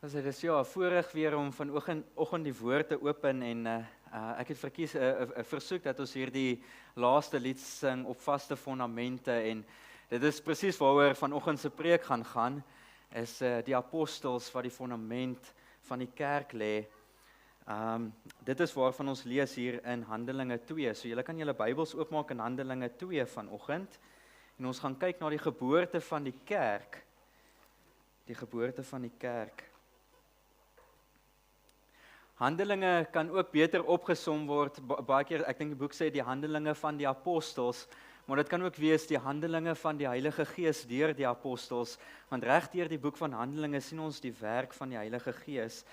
Dit is ja, voorreg weer om vanoggend die woord te open en ek het verkies 'n versoek dat ons hierdie laaste lied sing op vaste fondamente en dit is presies waaroor vanoggend se preek gaan is die apostels wat die fondament van die kerk lê. Dit is waarvan ons lees hier in Handelinge 2. So julle kan julle Bybels oopmaak in Handelinge 2 vanoggend en ons gaan kyk na die geboorte van die kerk. Die geboorte van die kerk. Handelinge kan ook beter opgesom word, baie keer, ek dink die boek sê die handelinge van die apostels, maar dit kan ook wees die handelinge van die Heilige Gees deur die apostels, want reg deur die boek van Handelinge sien ons die werk van die Heilige Gees.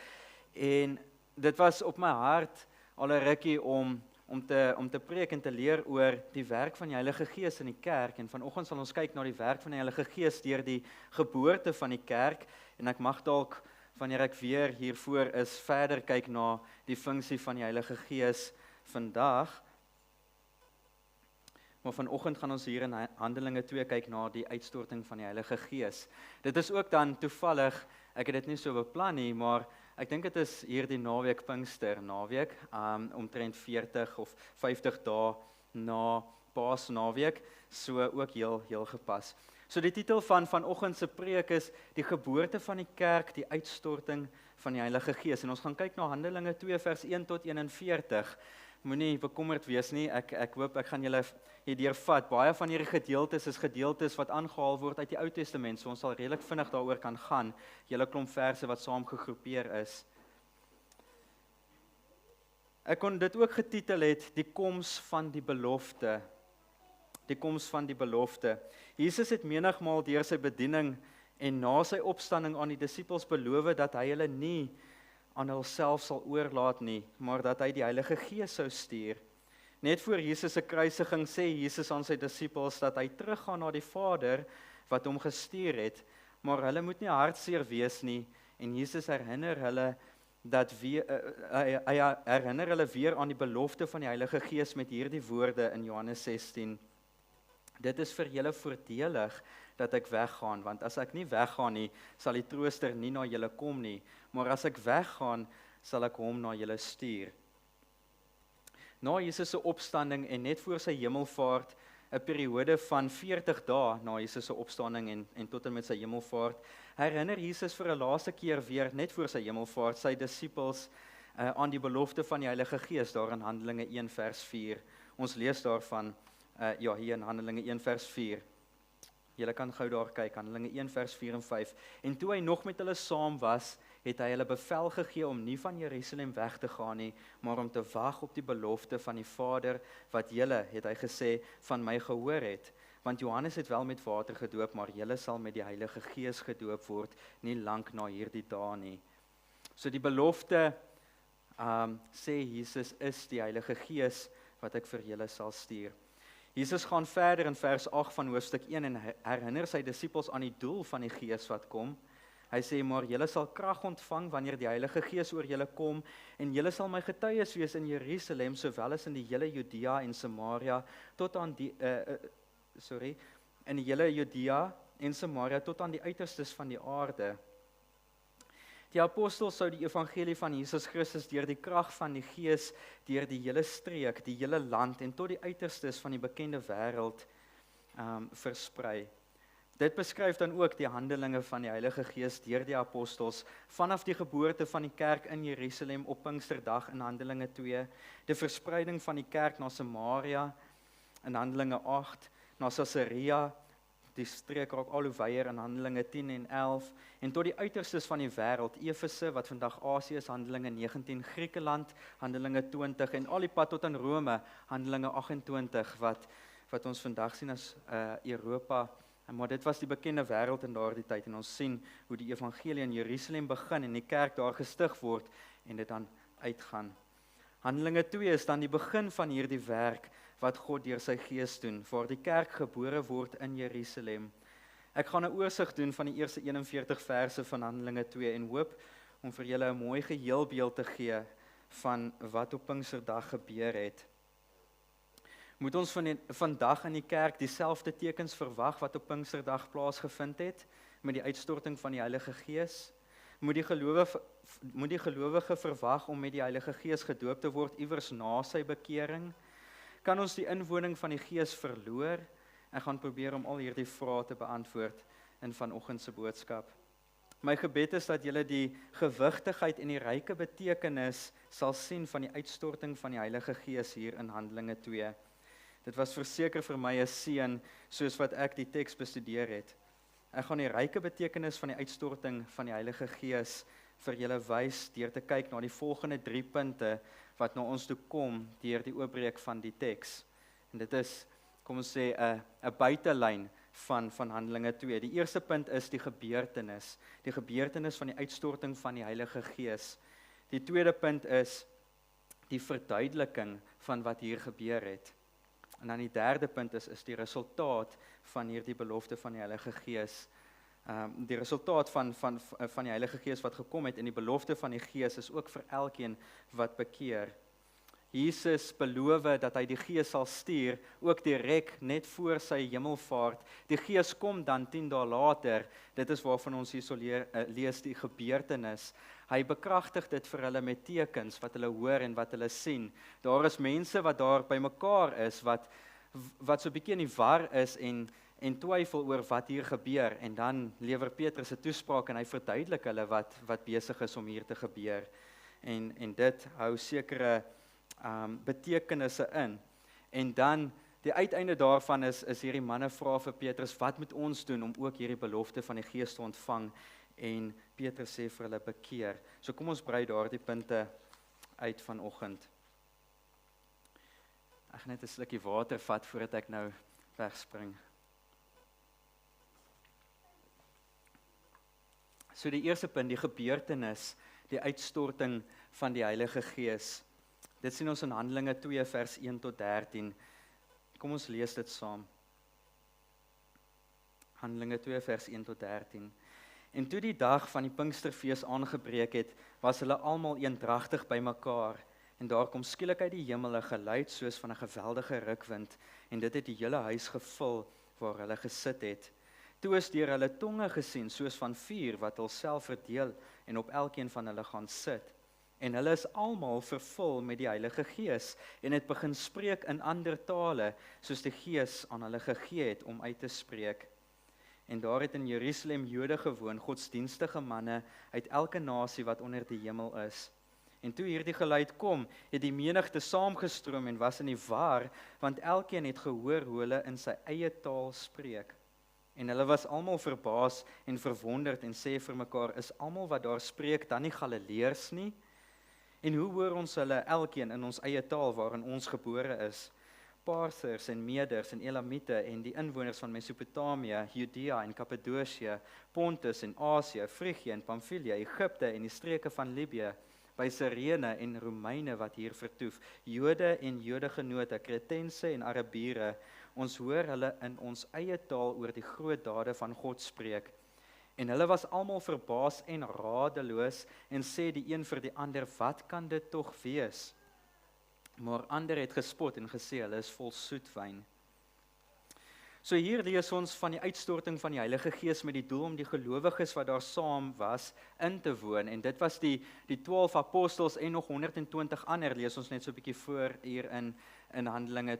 En dit was op my hart al 'n rukkie om te preek en te leer oor die werk van die Heilige Gees in die kerk, en vanoggend sal ons kyk na die werk van die Heilige Gees deur die geboorte van die kerk, en ek mag dalk wanneer ek weer hiervoor is, verder kyk na die funksie van die Heilige Gees vandag. Maar vanoggend gaan ons hier in Handelinge 2 kyk na die uitstorting van die Heilige Gees. Dit is ook dan toevallig, ek het dit nie so beplan nie, maar ek dink dit is hierdie naweek Pinkster naweek, omtrent 40 of 50 dae na Paasnaweek, so ook heel gepas. So die titel van vanoggend se preek is die geboorte van die kerk, die uitstorting van die Heilige Gees. En ons gaan kyk na Handelinge 2 vers 1 tot 41. Moenie bekommerd wees nie, ek hoop ek gaan julle hierdeur vat. Baie van hierdie gedeeltes is gedeeltes wat aangehaal word uit die Ou Testament, so ons sal redelik vinnig daaroor kan gaan. Julle klomp verse wat saam gegroepeer is. Ek kon dit ook getitel het, die koms van die belofte. Die koms van die belofte. Jesus het menigmaal deur sy bediening en na sy opstanding aan die disippels beloof dat hy hulle nie aan hulself sal oorlaat nie, maar dat hy die Heilige Gees sou stuur. Net voor Jesus se kruisiging sê Jesus aan sy disippels dat hy teruggaan na die Vader wat hom gestuur het, maar hulle moet nie hartseer wees nie, en Jesus herinner hulle hy herinner hulle weer aan die belofte van die Heilige Gees met hierdie woorde in Johannes 16. Dit is vir julle voordelig dat ek weggaan, want as ek nie weggaan nie, sal die Trooster nie na julle kom nie, maar as ek weggaan, sal ek hom na julle stuur. Na Jesus se opstanding en net voor sy hemelvaart, 'n periode van 40 dae na Jesus se opstanding en tot en met sy hemelvaart, herinner Jesus vir 'n laaste keer weer net voor sy hemelvaart sy disippels aan die belofte van die Heilige Gees daar in Handelinge 1 vers 4. Ons lees daarvan hier in Handelinge 1 vers 4. Julle kan gou daar kyk, Handelinge 1 vers 4 en 5. En toe hy nog met hulle saam was, het hy hulle bevel gegee om nie van Jerusalem weg te gaan nie, maar om te wag op die belofte van die Vader, wat julle, het hy gesê, van my gehoor het. Want Johannes het wel met water gedoop, maar julle sal met die Heilige Gees gedoop word, nie lank na hierdie dae nie. So die belofte, sê Jesus, is die Heilige Gees, wat ek vir julle sal stuur. Jesus gaan verder in vers 8 van hoofstuk 1 en herinner sy disippels aan die doel van die Gees wat kom. Hy sê, maar julle sal krag ontvang wanneer die Heilige Gees oor julle kom, en julle sal my getuies wees in Jerusalem, sowel as in die hele Judea en Samaria, in die hele Judea en Samaria, tot aan die uiterstes van die aarde. Die apostels sou die evangelie van Jesus Christus deur die krag van die Gees, deur die hele streek, die hele land en tot die uiterstes van die bekende wêreld versprei. Dit beskryf dan ook die handelinge van die Heilige Gees deur die apostels vanaf die geboorte van die kerk in Jerusalem op Pinksterdag in Handelinge 2, die verspreiding van die kerk na Samaria in Handelinge 8, na Caesarea, die streek raak al hoe wyer in Handelinge 10 en 11, en tot die uiterstes van die wêreld, Efese, wat vandag Asië is, Handelinge 19, Griekeland, Handelinge 20, en al die pad tot aan Rome, Handelinge 28, wat ons vandag sien as Europa, maar dit was die bekende wêreld in daardie tyd, en ons sien hoe die evangelie in Jerusalem begin, en die kerk daar gestig word, en dit dan uitgaan. Handelinge 2 is dan die begin van hierdie werk, wat God deur sy Gees doen, waar die kerk gebore word in Jerusalem. Ek gaan 'n oorsig doen van die eerste 41 verse van Handelinge 2 en hoop om vir julle 'n mooi geheelbeeld te gee van wat op Pinksterdag gebeur het. Moet ons vandag in die kerk dieselfde tekens verwag wat op Pinksterdag plaasgevind het met die uitstorting van die Heilige Gees? moet die gelowige verwag om met die Heilige Gees gedoop te word iewers na sy bekering? Kan ons die inwoning van die Gees verloor? Ek gaan probeer om al hierdie vrae te beantwoord in vanoggend se boodskap. My gebed is dat julle die gewigtigheid en die ryke betekenis sal sien van die uitstorting van die Heilige Gees hier in Handelinge 2. Dit was verseker vir my 'n seën soos wat ek die teks bestudeer het. Ek gaan die ryke betekenis van die uitstorting van die Heilige Gees vir julle wys deur te kyk na die volgende 3 punte wat na ons toe kom deur die oopbreek van die teks. En dit is, kom ons sê, 'n buitelyn van Handelinge 2. Die eerste punt is die gebeurtenis van die uitstorting van die Heilige Gees. Die tweede punt is die verduideliking van wat hier gebeur het. En dan die derde punt is die resultaat van hierdie belofte van die Heilige Gees. Die resultaat van die Heilige Gees wat gekom het en die belofte van die Gees is ook vir elkeen wat bekeer. Jesus beloof dat hy die Gees sal stuur, ook direk net voor sy hemelvaart. Die Gees kom dan 10 dae later, dit is waarvan ons hier lees die gebeurtenis. Hy bekragtig dit vir hulle met tekens, wat hulle hoor en wat hulle sien. Daar is mense wat daar by mekaar is, wat so 'n bietjie in die war is en twyfel oor wat hier gebeur. En dan lewer Petrus 'n toespraak en hy verduidelik hulle wat besig is om hier te gebeur. En dit hou sekere betekenisse in. En dan, die uiteinde daarvan is hierdie manne vra vir Petrus, wat moet ons doen om ook hierdie belofte van die Gees te ontvang? En Petrus sê vir hulle, bekeer. So kom ons brei daardie punte uit vanoggend. Ek gaan net 'n slukkie water vat voordat ek nou wegspring. So die eerste punt, die gebeurtenis, die uitstorting van die Heilige Gees. Dit sien ons in Handelinge 2 vers 1 tot 13. Kom ons lees dit saam. Handelinge 2 vers 1 tot 13. En toe die dag van die Pinksterfees aangebreek het, was hulle almal eendragtig bymekaar. En daar kom skielik uit die hemel 'n geluid soos van 'n geweldige rukwind, en dit het die hele huis gevul waar hulle gesit het. Toe is deur hulle tonge gesien soos van vuur wat hulself verdeel en op elkeen van hulle gaan sit. En hulle is almal vervul met die Heilige Gees en het begin spreek in ander tale soos die Gees aan hulle gegee het om uit te spreek. En daar het in Jerusalem Jode gewoon, godsdienstige manne uit elke nasie wat onder die hemel is. En toe hierdie geluid kom, het die menigte saamgestroom en was in die war, want elkeen het gehoor hoe hulle in sy eie taal spreek. En hulle was almal verbaas en verwonderd en sê vir mekaar, is almal wat daar spreek dan nie Galileërs nie? En hoe hoor ons hulle elkeen in ons eie taal waarin ons gebore is? Parsers en Meders en Elamite en die inwoners van Mesopotamië, Judea en Kappadosie, Pontus en Asië, Frigië en Pamfilië, Egipte en die streke van Libië, by Sirene en Romeine wat hier vertoef, Jode en Jodegenote, Kretense en Arabiere, ons hoor hulle in ons eie taal oor die groot dade van God spreek. En hulle was almal verbaas en radeloos en sê die een vir die ander, wat kan dit tog wees? Maar ander het gespot en gesê, hulle is vol soetwyn. So hier lees ons van die uitstorting van die Heilige Gees met die doel om die gelowiges wat daar saam was in te woon. En dit was die 12 apostels en nog 120 ander, lees ons net so 'n bietjie voor hier in Handelinge,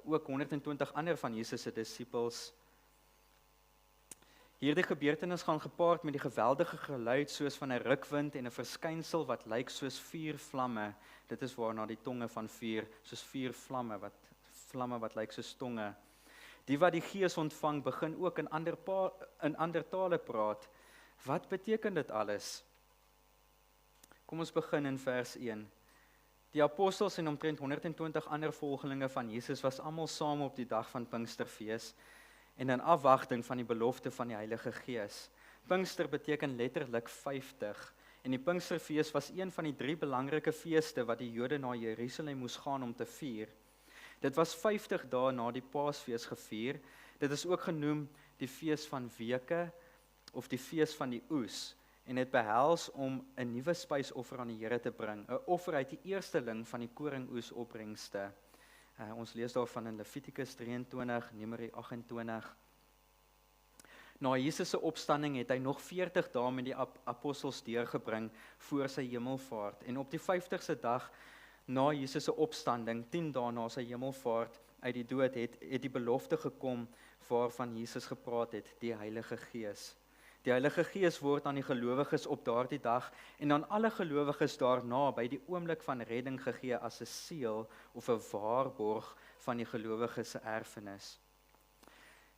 ook 120 ander van Jesus se disippels. Hierdie gebeurtenis gaan gepaard met die geweldige geluid soos van 'n rukwind en 'n verskynsel wat lyk soos vuurvlamme. Dit is waarna die tonge van vuur, soos vuurvlamme wat lyk soos tonge. Die wat die Gees ontvang, begin ook in ander tale praat. Wat beteken dit alles? Kom ons begin in vers 1. Die apostels en omtrent 120 ander volgelinge van Jesus was almal saam op die dag van Pinksterfees en in afwagting van die belofte van die Heilige Gees. Pinkster beteken letterlik 50 en die Pinksterfees was een van die 3 belangrike feeste wat die Jode na Jerusalem moes gaan om te vier. Dit was 50 dae na die Paasfees gevier. Dit is ook genoem die fees van weke of die fees van die oes. En dit behels om 'n nuwe spysoffer aan die Here te bring, 'n offer uit die eersteling van die koringoesopbrengste. Ons lees daarvan in Levitikus 23, Numeri 28. Na Jesus se opstanding het hy nog 40 dae met die apostels deurgebring voor sy hemelvaart. En op die 50ste dag na Jesus se opstanding, 10 dae na sy hemelvaart uit die dood het die belofte gekom waarvan Jesus gepraat het, die Heilige Gees. Die Heilige Gees word aan die gelowiges op daardie dag en aan alle gelowiges daarna by die oomblik van redding gegee as 'n seël of 'n waarborg van die gelowiges se erfenis.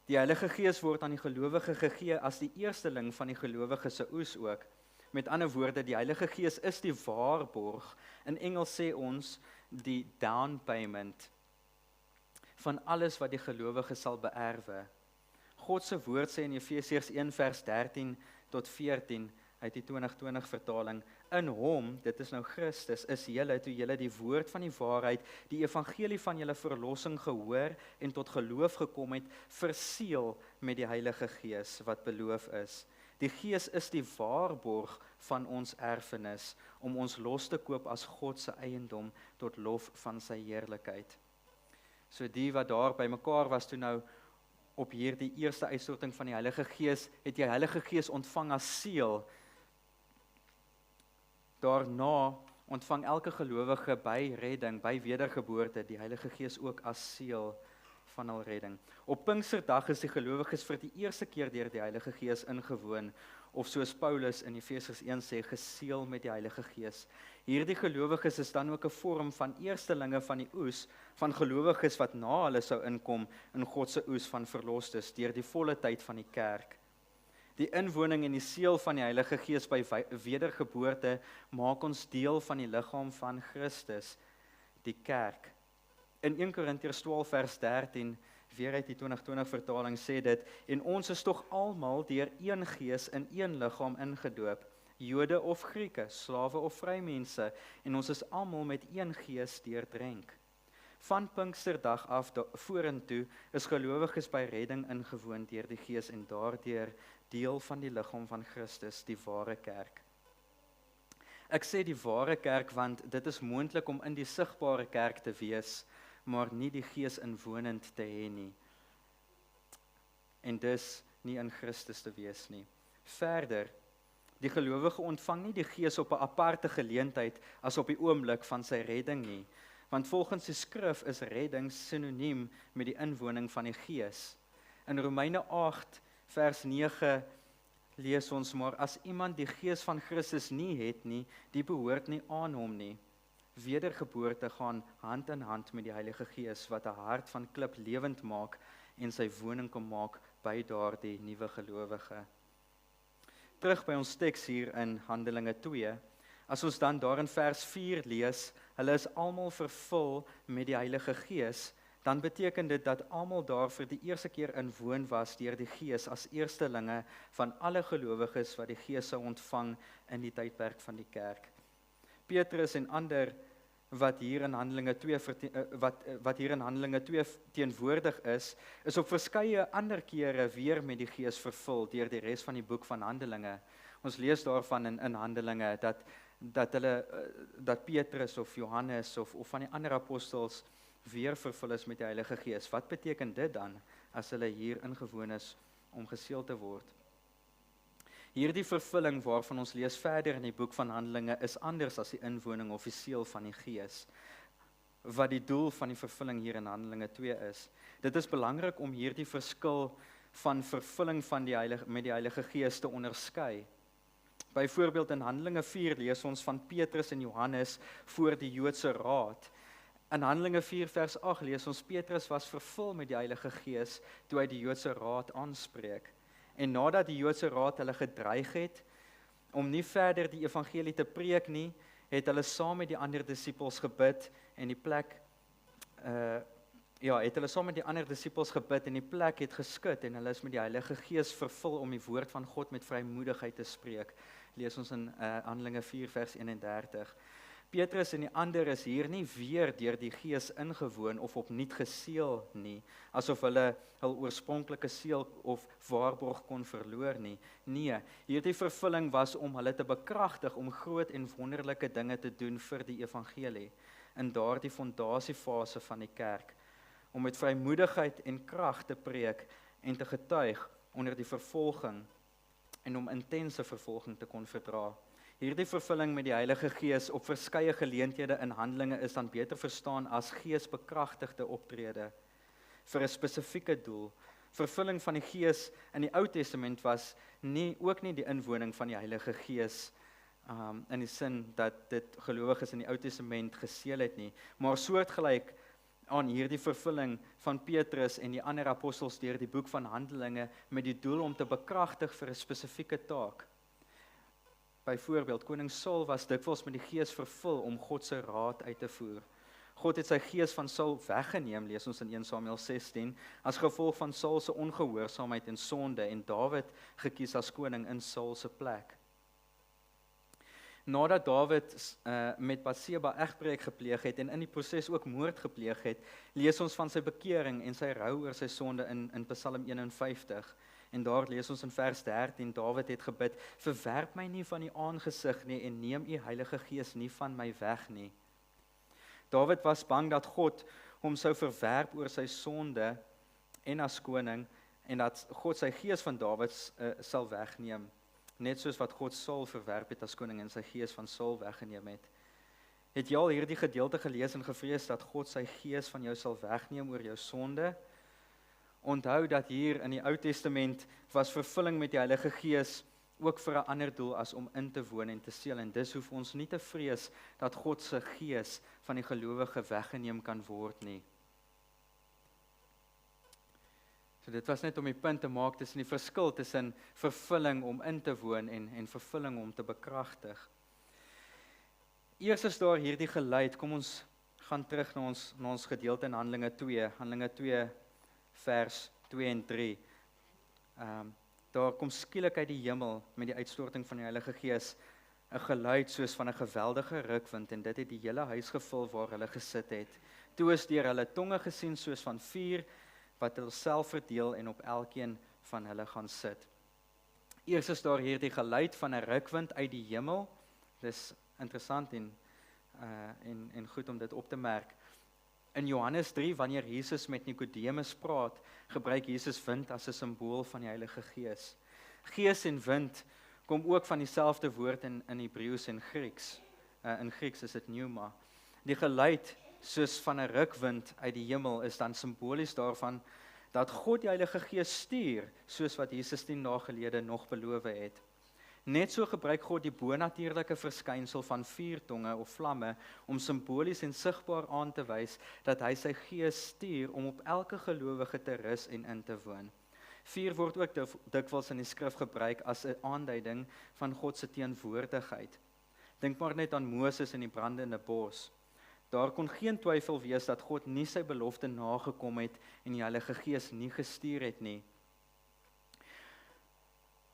Die Heilige Gees word aan die gelowige gegee as die eersteling van die gelowiges se oes ook. Met ander woorde, die Heilige Gees is die waarborg. In Engels sê ons die down payment van alles wat die gelowige sal beerwe. God se woord sê in Efesiërs 1 vers 13 tot 14 uit die 2020 vertaling, in hom, dit is nou Christus, is julle toe julle die woord van die waarheid, die evangelie van julle verlossing gehoor en tot geloof gekom het, verseël met die Heilige Gees wat beloof is. Die Gees is die waarborg van ons erfenis om ons los te koop as God se eiendom tot lof van sy heerlikheid. So die wat daar by mekaar was toe nou op hierdie eerste uitstorting van die Heilige Gees, het jy Heilige Gees ontvang as seël. Daarna ontvang elke gelowige by redding, by wedergeboorte, die Heilige Gees ook as seël van hul redding. Op Pinksterdag is die gelowiges vir die eerste keer deur die Heilige Gees ingewoon, of soos Paulus in Efesiërs 1 sê, geseël met die Heilige Gees. Hierdie gelowiges is dan ook 'n vorm van eerstelinge van die oes, van gelowiges wat na hulle sou inkom in God se oes van verlostes, deur die volle tyd van die kerk. Die inwoning en die seël van die Heilige Gees by wedergeboorte maak ons deel van die liggaam van Christus, die kerk. In 1 Korintiërs 12 vers 13, weer uit die 2020 vertaling sê dit, en ons is tog almal deur een Gees in een liggaam ingedoop, Jode of Grieke, slawe of vrymense, en ons is almal met een Gees deurdrenk. Van Pinksterdag af vorentoe is gelowiges by redding ingewoon deur die Gees en daardeur deel van die liggaam van Christus, die ware kerk. Ek sê die ware kerk want dit is moontlik om in die sigbare kerk te wees, maar nie die Gees inwonend te hê nie. En dus nie in Christus te wees nie. Verder, die gelowige ontvang nie die Gees op 'n aparte geleentheid as op die oomblik van sy redding nie, want volgens die skrif is redding sinoniem met die inwoning van die Gees. In Romeine 8 vers 9 lees ons, maar as iemand die Gees van Christus nie het nie, die behoort nie aan hom nie. Wedergeboorte gaan hand in hand met die Heilige Gees wat 'n hart van klip lewend maak en sy woning kom maak by daardie nuwe gelowige. Terug by ons teks hier in Handelinge 2. As ons dan daar in vers 4 lees, hulle is almal vervul met die Heilige Gees, dan beteken dit dat almal daar vir die eerste keer inwoon was deur die Gees as eerstelinge van alle gelowiges wat die Gees sou ontvang in die tydperk van die kerk. Petrus en ander wat hier in Handelinge 2 teenwoordig is op verskeie ander kere weer met die Gees vervul deur die res van die boek van Handelinge. Ons lees daarvan in Handelinge dat Petrus of Johannes of van die ander apostels weer vervul is met die Heilige Gees. Wat beteken dit dan as hulle hier ingewoon is om geseël te word? Hierdie vervulling waarvan ons lees verder in die boek van Handelinge is anders as die inwoning of die seël van die Gees, wat die doel van die vervulling hier in Handelinge 2 is. Dit is belangrik om hierdie verskil van vervulling van met die Heilige Gees te onderskei. Byvoorbeeld in Handelinge 4 lees ons van Petrus en Johannes voor die Joodse Raad. In Handelinge 4 vers 8 lees ons Petrus was vervul met die Heilige Gees toe hy die Joodse Raad aanspreek. En nadat die Joodse Raad hulle gedreig het om nie verder die evangelie te preek nie, het hulle saam met die ander disippels gebid en die plek het geskud en hulle is met die Heilige Gees vervul om die woord van God met vrymoedigheid te spreek. Lees ons in Handelinge 4 vers 31. Petrus en die ander is hier nie weer deur die Gees ingewoon of opnuut geseël nie, asof hulle hul oorspronklike seël of waarborg kon verloor nie. Nee, hierdie vervulling was om hulle te bekragtig om groot en wonderlike dinge te doen vir die evangelie in daardie fondasiefase van die kerk, om met vrymoedigheid en krag te preek en te getuig onder die vervolging en om intense vervolging te kon verdra. Hierdie vervulling met die Heilige Gees op verskeie geleenthede in Handelinge is dan beter verstaan as geesbekragtigde optrede vir 'n spesifieke doel. Vervulling van die Gees in die Ou Testament was ook nie die inwoning van die Heilige Gees in die sin dat dit gelowiges in die Ou Testament geseël het nie, maar soortgelyk aan hierdie vervulling van Petrus en die ander apostels deur die boek van Handelinge met die doel om te bekragtig vir 'n spesifieke taak. Byvoorbeeld, koning Saul was dikwels met die Gees vervul om God se raad uit te voer. God het sy gees van Saul weggeneem, lees ons in 1 Samuel 16, as gevolg van Saul se ongehoorsaamheid en sonde en Dawid gekies as koning in Saul se plek. Nadat Dawid met Batseba egbreek gepleeg het en in die proses ook moord gepleeg het, lees ons van sy bekering en sy rou oor sy sonde in Psalm 51. En daar lees ons in vers 13, Dawid het gebid, verwerp my nie van die aangesig nie en neem u Heilige Gees nie van my weg nie. Dawid was bang dat God hom sou verwerp oor sy sonde en as koning en dat God sy gees van Dawid sal wegneem. Net soos wat God Saul verwerp het as koning en sy gees van Saul weggeneem het. Het jy al hierdie gedeelte gelees en gevrees dat God sy gees van jou sal wegneem oor jou sonde? Onthou dat hier in die Ou Testament was vervulling met die Heilige Gees ook vir 'n ander doel as om in te woon en te seël. En dis hoef ons nie te vrees dat God se gees van die gelowige weggeneem kan word nie. So dit was net om die punt te maak tussen die verskil tussen vervulling om in te woon en vervulling om te bekragtig. Eers is daar hierdie geluid, kom ons gaan terug na ons gedeelte in Handelinge 2 vers 2 en 3. Daar kom skielik uit die hemel met die uitstorting van die Heilige Gees 'n geluid soos van 'n geweldige rukwind en dit het die hele huis gevul waar hulle gesit het. Toe is deur hulle tonge gesien soos van vuur wat hulle self verdeel en op elkeen van hulle gaan sit. Eers is daar hierdie geluid van 'n rukwind uit die hemel. Dis interessant en goed om dit op te merk. In Johannes 3, wanneer Jesus met Nikodemus praat, gebruik Jesus wind as 'n simbool van die Heilige Gees. Gees en wind kom ook van dieselfde woord in Hebreëus en Grieks. In Grieks is dit pneuma. Die geluid soos van 'n rukwind uit die hemel is dan simbolies daarvan dat God die Heilige Gees stuur, soos wat Jesus 10 dae gelede nog beloof het. Net so gebruik God die bonatuurlike verskynsel van vuurtonge of vlamme om simbolies en sigbaar aan te wys dat hy sy Gees stuur om op elke gelowige te rus en in te woon. Vuur word ook dikwels in die skrif gebruik as 'n aanduiding van God se teenwoordigheid. Dink maar net aan Moses in die brandende bos. Daar kon geen twyfel wees dat God nie sy belofte nagekom het en die Heilige Gees nie gestuur het nie.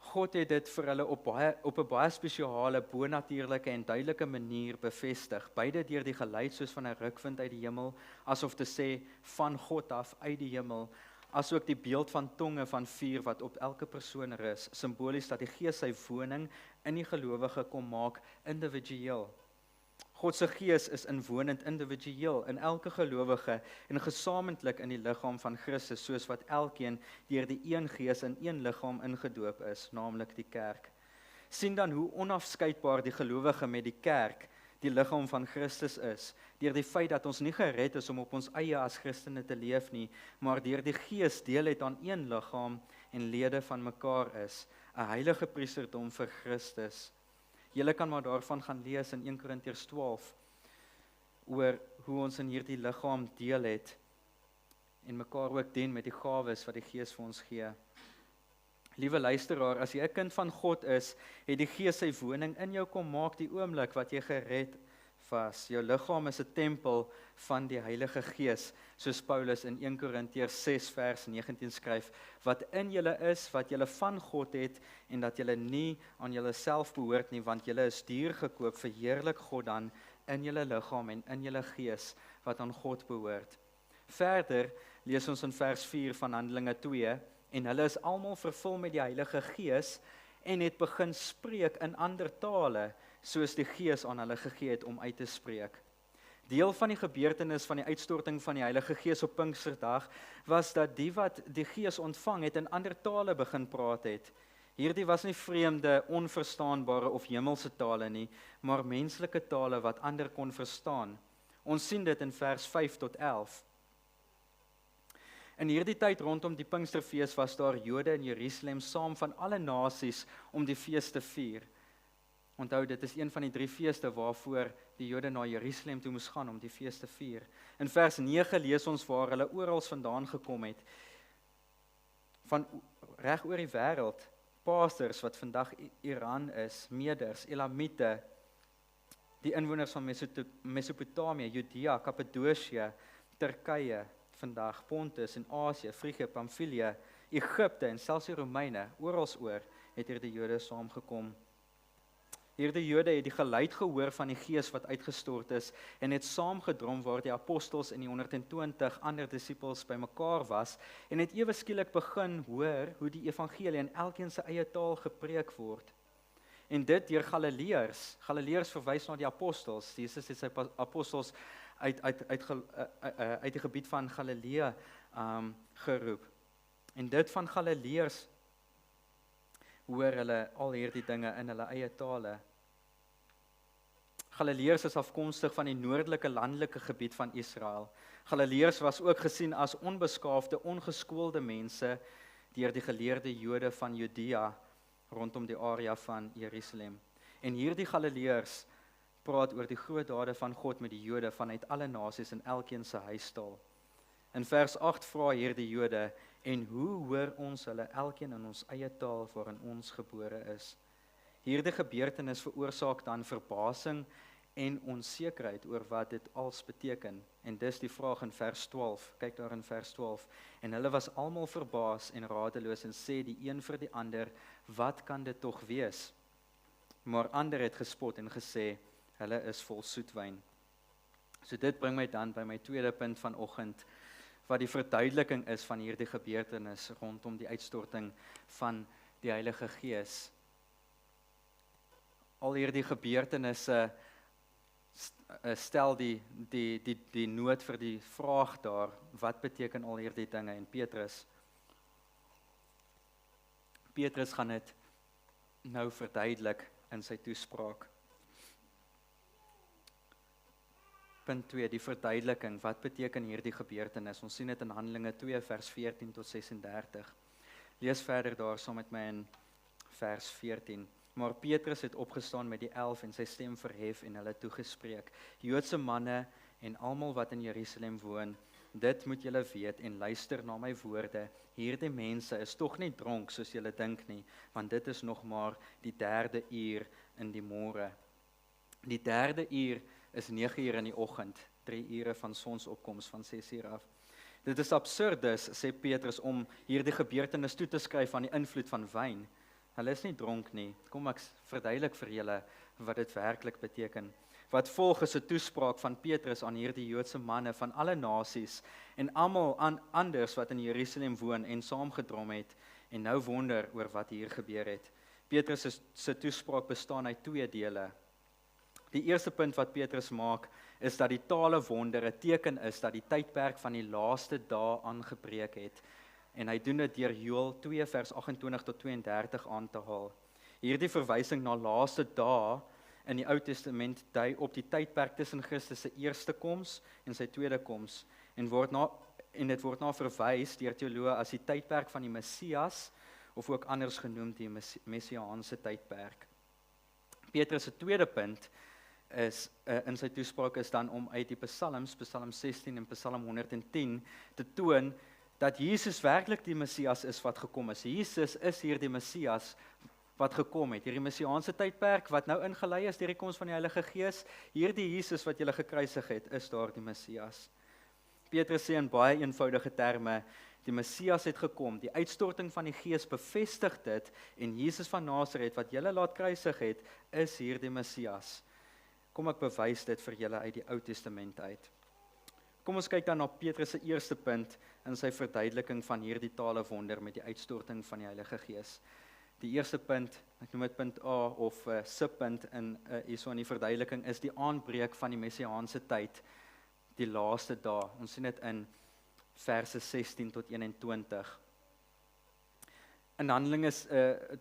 God het dit vir hulle op 'n baie spesiale, bonatuurlike en duidelike manier bevestig, beide deur die geluid soos van 'n rukwind uit die hemel, asof te sê van God af uit die hemel, asook die beeld van tonge van vuur wat op elke persoon rus, simbolies dat die Gees sy woning in die gelowige kom maak individueel. God se Gees is inwonend individueel in elke gelowige en gesamentlik in die liggaam van Christus, soos wat elkeen deur die een Gees in een liggaam ingedoop is, naamlik die kerk. Sien dan hoe onafskeidbaar die gelowige met die kerk, die liggaam van Christus is, deur die feit dat ons nie gered is om op ons eie as Christene te leef nie, maar deur die Gees deel het aan een liggaam en lede van mekaar is, 'n heilige priesterdom vir Christus. Julle kan maar daarvan gaan lees in 1 Korintiërs 12 oor hoe ons in hierdie liggaam deel het en mekaar ook dien met die gawes wat die Gees vir ons gee. Liewe luisteraar, as jy 'n kind van God is, het die Gees sy woning in jou kom maak die oomblik wat jy gered was. Jou liggaam is 'n tempel van die Heilige Gees, soos Paulus in 1 Korintiërs 6 vers 19 skryf, wat in julle is, wat julle van God het, en dat julle nie aan julleself behoort nie, want julle is duur gekoop, verheerlik God dan in julle liggaam en in julle gees, wat aan God behoort. Verder lees ons in vers 4 van Handelinge 2, en hulle is almal vervul met die Heilige Gees, en het begin spreek in ander tale, soos die Gees aan hulle gegee het om uit te spreek. Deel van die gebeurtenis van die uitstorting van die Heilige Gees op Pinksterdag was dat die wat die Gees ontvang het in ander tale begin praat het. Hierdie was nie vreemde, onverstaanbare of hemelse tale nie, maar menslike tale wat ander kon verstaan. Ons sien dit in vers 5 tot 11. In hierdie tyd rondom die Pinksterfees was daar Jode in Jerusalem saam van alle nasies om die fees te vier. Onthou, dit is een van die 3 feeste waarvoor die Jode na Jerusalem toe moes gaan om die fees te vier. In vers 9 lees ons waar hulle oral vandaan gekom het. Van reg oor die wêreld, Paasters wat vandag Iran is, Meders, Elamite, die inwoners van Mesopotamië, Judea, Kappadosie, Turkye, vandag Pontus en Asië, Frigië, Pamfilië, Egipte en selfs die Romeine, oralsoor het hierdie Jode saamgekom. Hierdie Jode het die geluid gehoor van die Gees wat uitgestort is en het saamgedrom waar die apostels en die 120 ander disippels bymekaar was en het ewe skielik begin hoor hoe die evangelie in elkeen se eie taal gepreek word. En dit deur Galileërs. Galileërs verwys na die apostels. Jesus het sy apostels uit die gebied van Galilea geroep. En dit van Galileërs hoor hulle al hierdie dinge in hulle eie tale. Galileërs is afkomstig van die noordelike landelike gebied van Israel. Galileërs was ook gesien as onbeskaafde, ongeskoolde mense deur die geleerde Jode van Judea rondom die area van Jerusalem. En hierdie Galileërs praat oor die groot dade van God met die Jode vanuit alle nasies in elkeen se huistaal. In vers 8 vra hierdie Jode, en hoe hoor ons hulle elkeen in ons eie taal waarin ons gebore is? Hierdie gebeurtenis veroorsaak dan verbasing en onsekerheid oor wat dit als beteken. En dis die vraag in vers 12. Kyk daar in vers 12. En hulle was almal verbaas en radeloos en sê die een vir die ander, wat kan dit tog wees? Maar ander het gespot en gesê, hulle is vol soetwyn. So dit bring my dan by my tweede punt vanoggend, wat die verduideliking is van hierdie gebeurtenis rondom die uitstorting van die Heilige Gees. Al hierdie gebeurtenisse stel die nood vir die vraag daar, wat beteken al hierdie dinge? En Petrus gaan dit nou verduidelik in sy toespraak. Punt 2, die verduideliking, wat beteken hierdie gebeurtenis? Ons sien dit in Handelinge 2 vers 14 tot 36. Lees verder daar saam met my in vers 14. Maar Petrus het opgestaan met die 11 en sy stem verhef en hulle toegespreek. Joodse manne en almal wat in Jerusalem woon, dit moet julle weet en luister na my woorde. Hierdie mense is tog nie dronk soos julle dink nie, want dit is nog maar die 3de uur in die môre. Die 3de uur is 9 uur in die oggend, 3 ure van sonsopkoms van 6 uur af. Dit is absurdus, sê Petrus, om hierdie gebeurtenis toe te skryf aan die invloed van wyn. Hulle is nie dronk nie. Kom ek verduidelik vir julle wat dit werklik beteken. Wat volg is 'n toespraak van Petrus aan hierdie Joodse manne van alle nasies en almal anders wat in Jerusalem woon en saamgedrom het en nou wonder oor wat hier gebeur het. Petrus se toespraak bestaan uit 2 dele. Die eerste punt wat Petrus maak is dat die tale wonder 'n teken is dat die tydperk van die laaste dae aangebreek het. En hy doen dit deur Joël 2 vers 28 tot 32 aan te haal. Hierdie verwysing na laaste dae in die Ou Testament dui op die tydperk tussen Christus se eerste koms en sy tweede koms en dit word na verwys deur teoloë as die tydperk van die Messias of ook anders genoem die messiaanse tydperk. Petrus se tweede punt is in sy toespraak is dan om uit die Psalms, Psalm 16 en Psalm 110 te toon dat Jesus werklik die Messias is wat gekom is. Jesus is hier die Messias wat gekom het. Hierdie messiaanse tydperk wat nou ingelei is deur die koms van die Heilige Gees, hierdie Jesus wat julle gekruisig het, is daar die Messias. Petrus sê in baie eenvoudige terme, die Messias het gekom, die uitstorting van die Gees bevestig dit en Jesus van Nasaret wat julle laat kruisig het, is hier die Messias. Kom ek bewys dit vir julle uit die Ou Testament uit. Kom ons kyk dan na Petrus se eerste punt in sy verduideliking van hierdie tale wonder met die uitstorting van die Heilige Gees. Die eerste punt, ek noem dit punt A of subpunt hierso in die verduideliking, is die aanbreek van die messiaanse tyd, die laaste dae. Ons sien dit in verse 16 tot 21. In Handelinge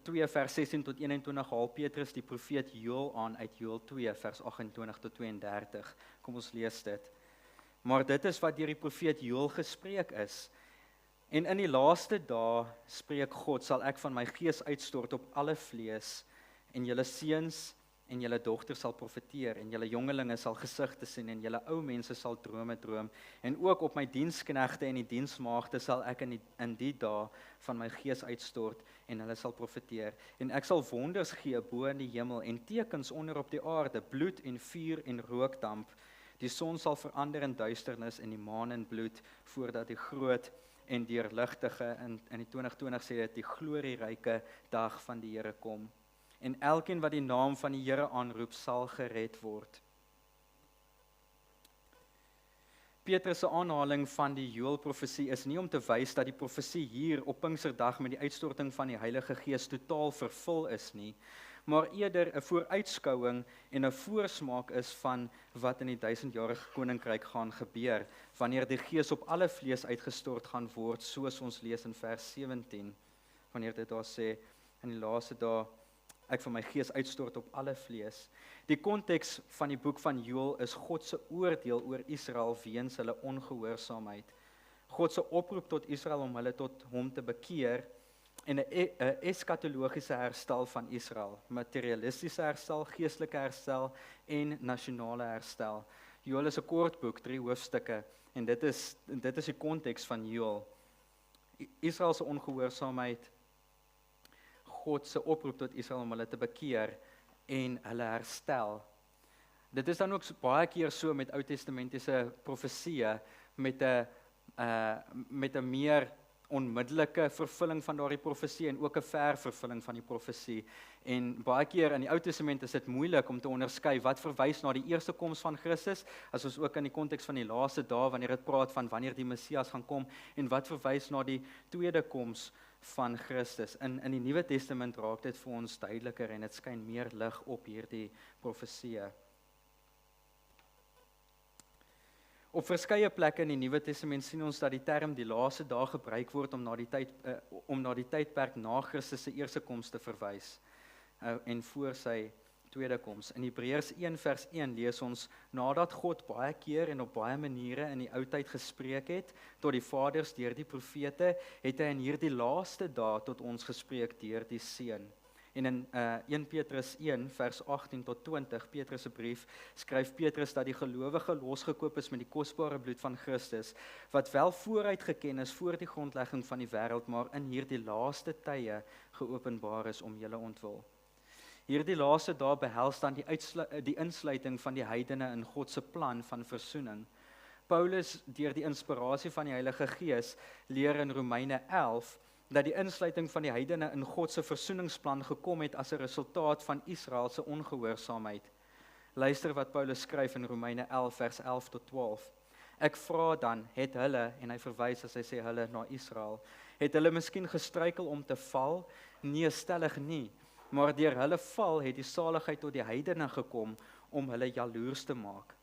2 vers 16 tot 21 haal Petrus die profeet Joël aan uit Joël 2 vers 28 tot 32. Kom ons lees dit. Maar dit is wat deur die profeet Joël gespreek is. En in die laaste dae, spreek God, sal ek van my gees uitstort op alle vlees, en julle seuns en julle dogters sal profeteer, en julle jongelinge sal gesigte sien, en julle ou mense sal drome droom, en ook op my diensknegte en die diensmaagde sal ek in die dae van my gees uitstort, en hulle sal profeteer. En ek sal wonders gee bo in die hemel, en tekens onder op die aarde, bloed en vuur en rookdamp. Die son sal verander in duisternis, en die maan in bloed, voordat die groot en deurligtige, in die 2020 sê dit, die glorieryke dag van die Here kom. En elkeen wat die naam van die Here aanroep, sal gered word. Petrus se aanhaling van die Joël-profesie is nie om te wys dat die profesie hier op Pinksterdag met die uitstorting van die Heilige Gees totaal vervul is nie, maar eerder 'n vooruitskouing en 'n voorsmaak is van wat in die 1000-jarige koninkryk gaan gebeur, wanneer die Gees op alle vlees uitgestort gaan word, soos ons lees in vers 17, wanneer dit daar sê, in die laaste dae, ek van my gees uitstort op alle vlees. Die konteks van die boek van Joël is God se oordeel oor Israel weens hulle ongehoorsaamheid. God se oproep tot Israel om hulle tot hom te bekeer en 'n eskatologiese herstel van Israel, materialistiese herstel, geestelike herstel en nasionale herstel. Joël is 'n kort boek, 3 hoofstukke, en dit is die konteks van Joël. Israel se ongehoorsaamheid, God se oproep tot Israel om hulle te bekeer en hulle herstel. Dit is dan ook baie keer so met Ou-testamentiese profesieë met 'n meer onmiddellike vervulling van daardie profesie en ook 'n vervulling van die profesie. En baie keer in die Ou Testament is dit moeilik om te onderskei wat verwys na die eerste koms van Christus, as ons ook in die konteks van die laaste dae wanneer dit praat van wanneer die Messias gaan kom, en wat verwys na die tweede koms van Christus. In die Nuwe Testament raak dit vir ons duideliker en dit skyn meer lig op hierdie profesieë. Op verskeie plekke in die Nuwe Testament sien ons dat die term die laaste dae gebruik word om na die tydperk na Christus se eerste koms te verwys en voor sy tweede koms. In Hebreërs 1 vers 1 lees ons, nadat God baie keer en op baie maniere in die ou tyd gespreek het tot die vaders deur die profete, het hy in hierdie laaste dae tot ons gespreek deur die Seun. En in 1 Petrus 1 vers 18 tot 20, Petrus se brief, skryf Petrus dat die gelowige losgekoop is met die kosbare bloed van Christus, wat wel vooruit geken is voor die grondlegging van die wêreld, maar in hierdie laaste tye geopenbaar is om julle ontwil. Hierdie laaste dae behels dan die insluiting van die heidene in God se plan van versoening. Paulus, deur die inspirasie van die Heilige Gees, leer in Romeine 11 dat die insluiting van die heidene in God se versoeningsplan gekom het as 'n resultaat van Israel se ongehoorsaamheid. Luister wat Paulus skryf in Romeine 11 vers 11 tot 12. Ek vra dan, het hulle, en hy verwys as hy sê hulle na Israel, het hulle miskien gestruikel om te val? Nee, stellig nie. Maar deur hulle val het die saligheid tot die heidene gekom om hulle jaloers te maak.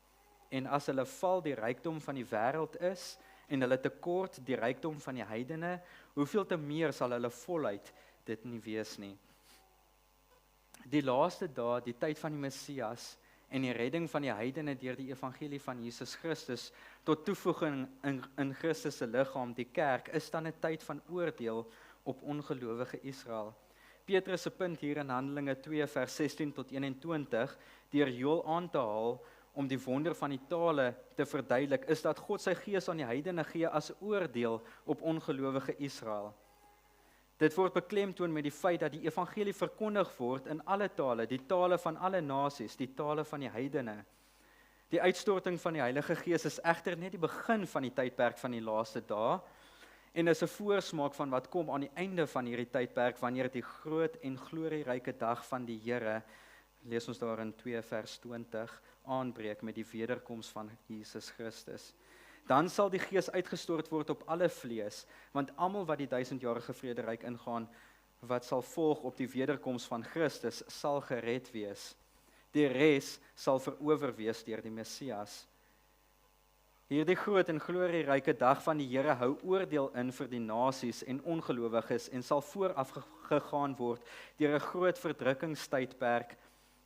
En as hulle val die rykdom van die wêreld is, en hulle tekort die rykdom van die heidene, hoeveel te meer sal hulle voluit dit nie wees nie. Die laaste dae, die tyd van die Messias en die redding van die heidene deur die evangelie van Jesus Christus tot toevoeging in Christus se liggaam, die kerk, is dan 'n tyd van oordeel op ongelowige Israel. Petrus se punt hier in Handelinge 2 vers 16 tot 21 deur Joël aan te haal om die wonder van die tale te verduidelik, is dat God sy gees aan die heidene gee as oordeel op ongelowige Israel. Dit word beklemtoon met die feit dat die evangelie verkondig word in alle tale, die tale van alle nasies, die tale van die heidene. Die uitstorting van die Heilige Gees is egter net die begin van die tydperk van die laaste dae en is 'n voorsmaak van wat kom aan die einde van hierdie tydperk wanneer die groot en glorieryke dag van die Here, lees ons daar in 2 vers 20, aanbreek met die wederkoms van Jesus Christus. Dan sal die Gees uitgestort word op alle vlees, want almal wat die 1000-jarige vrederyk ingaan, wat sal volg op die wederkoms van Christus sal gered wees. Die res sal verower wees deur die Messias. Hierdie groot en glorieryke dag van die Here hou oordeel in vir die nasies en ongelowiges en sal vooraf gegaan word deur 'n groot verdrukkingstydperk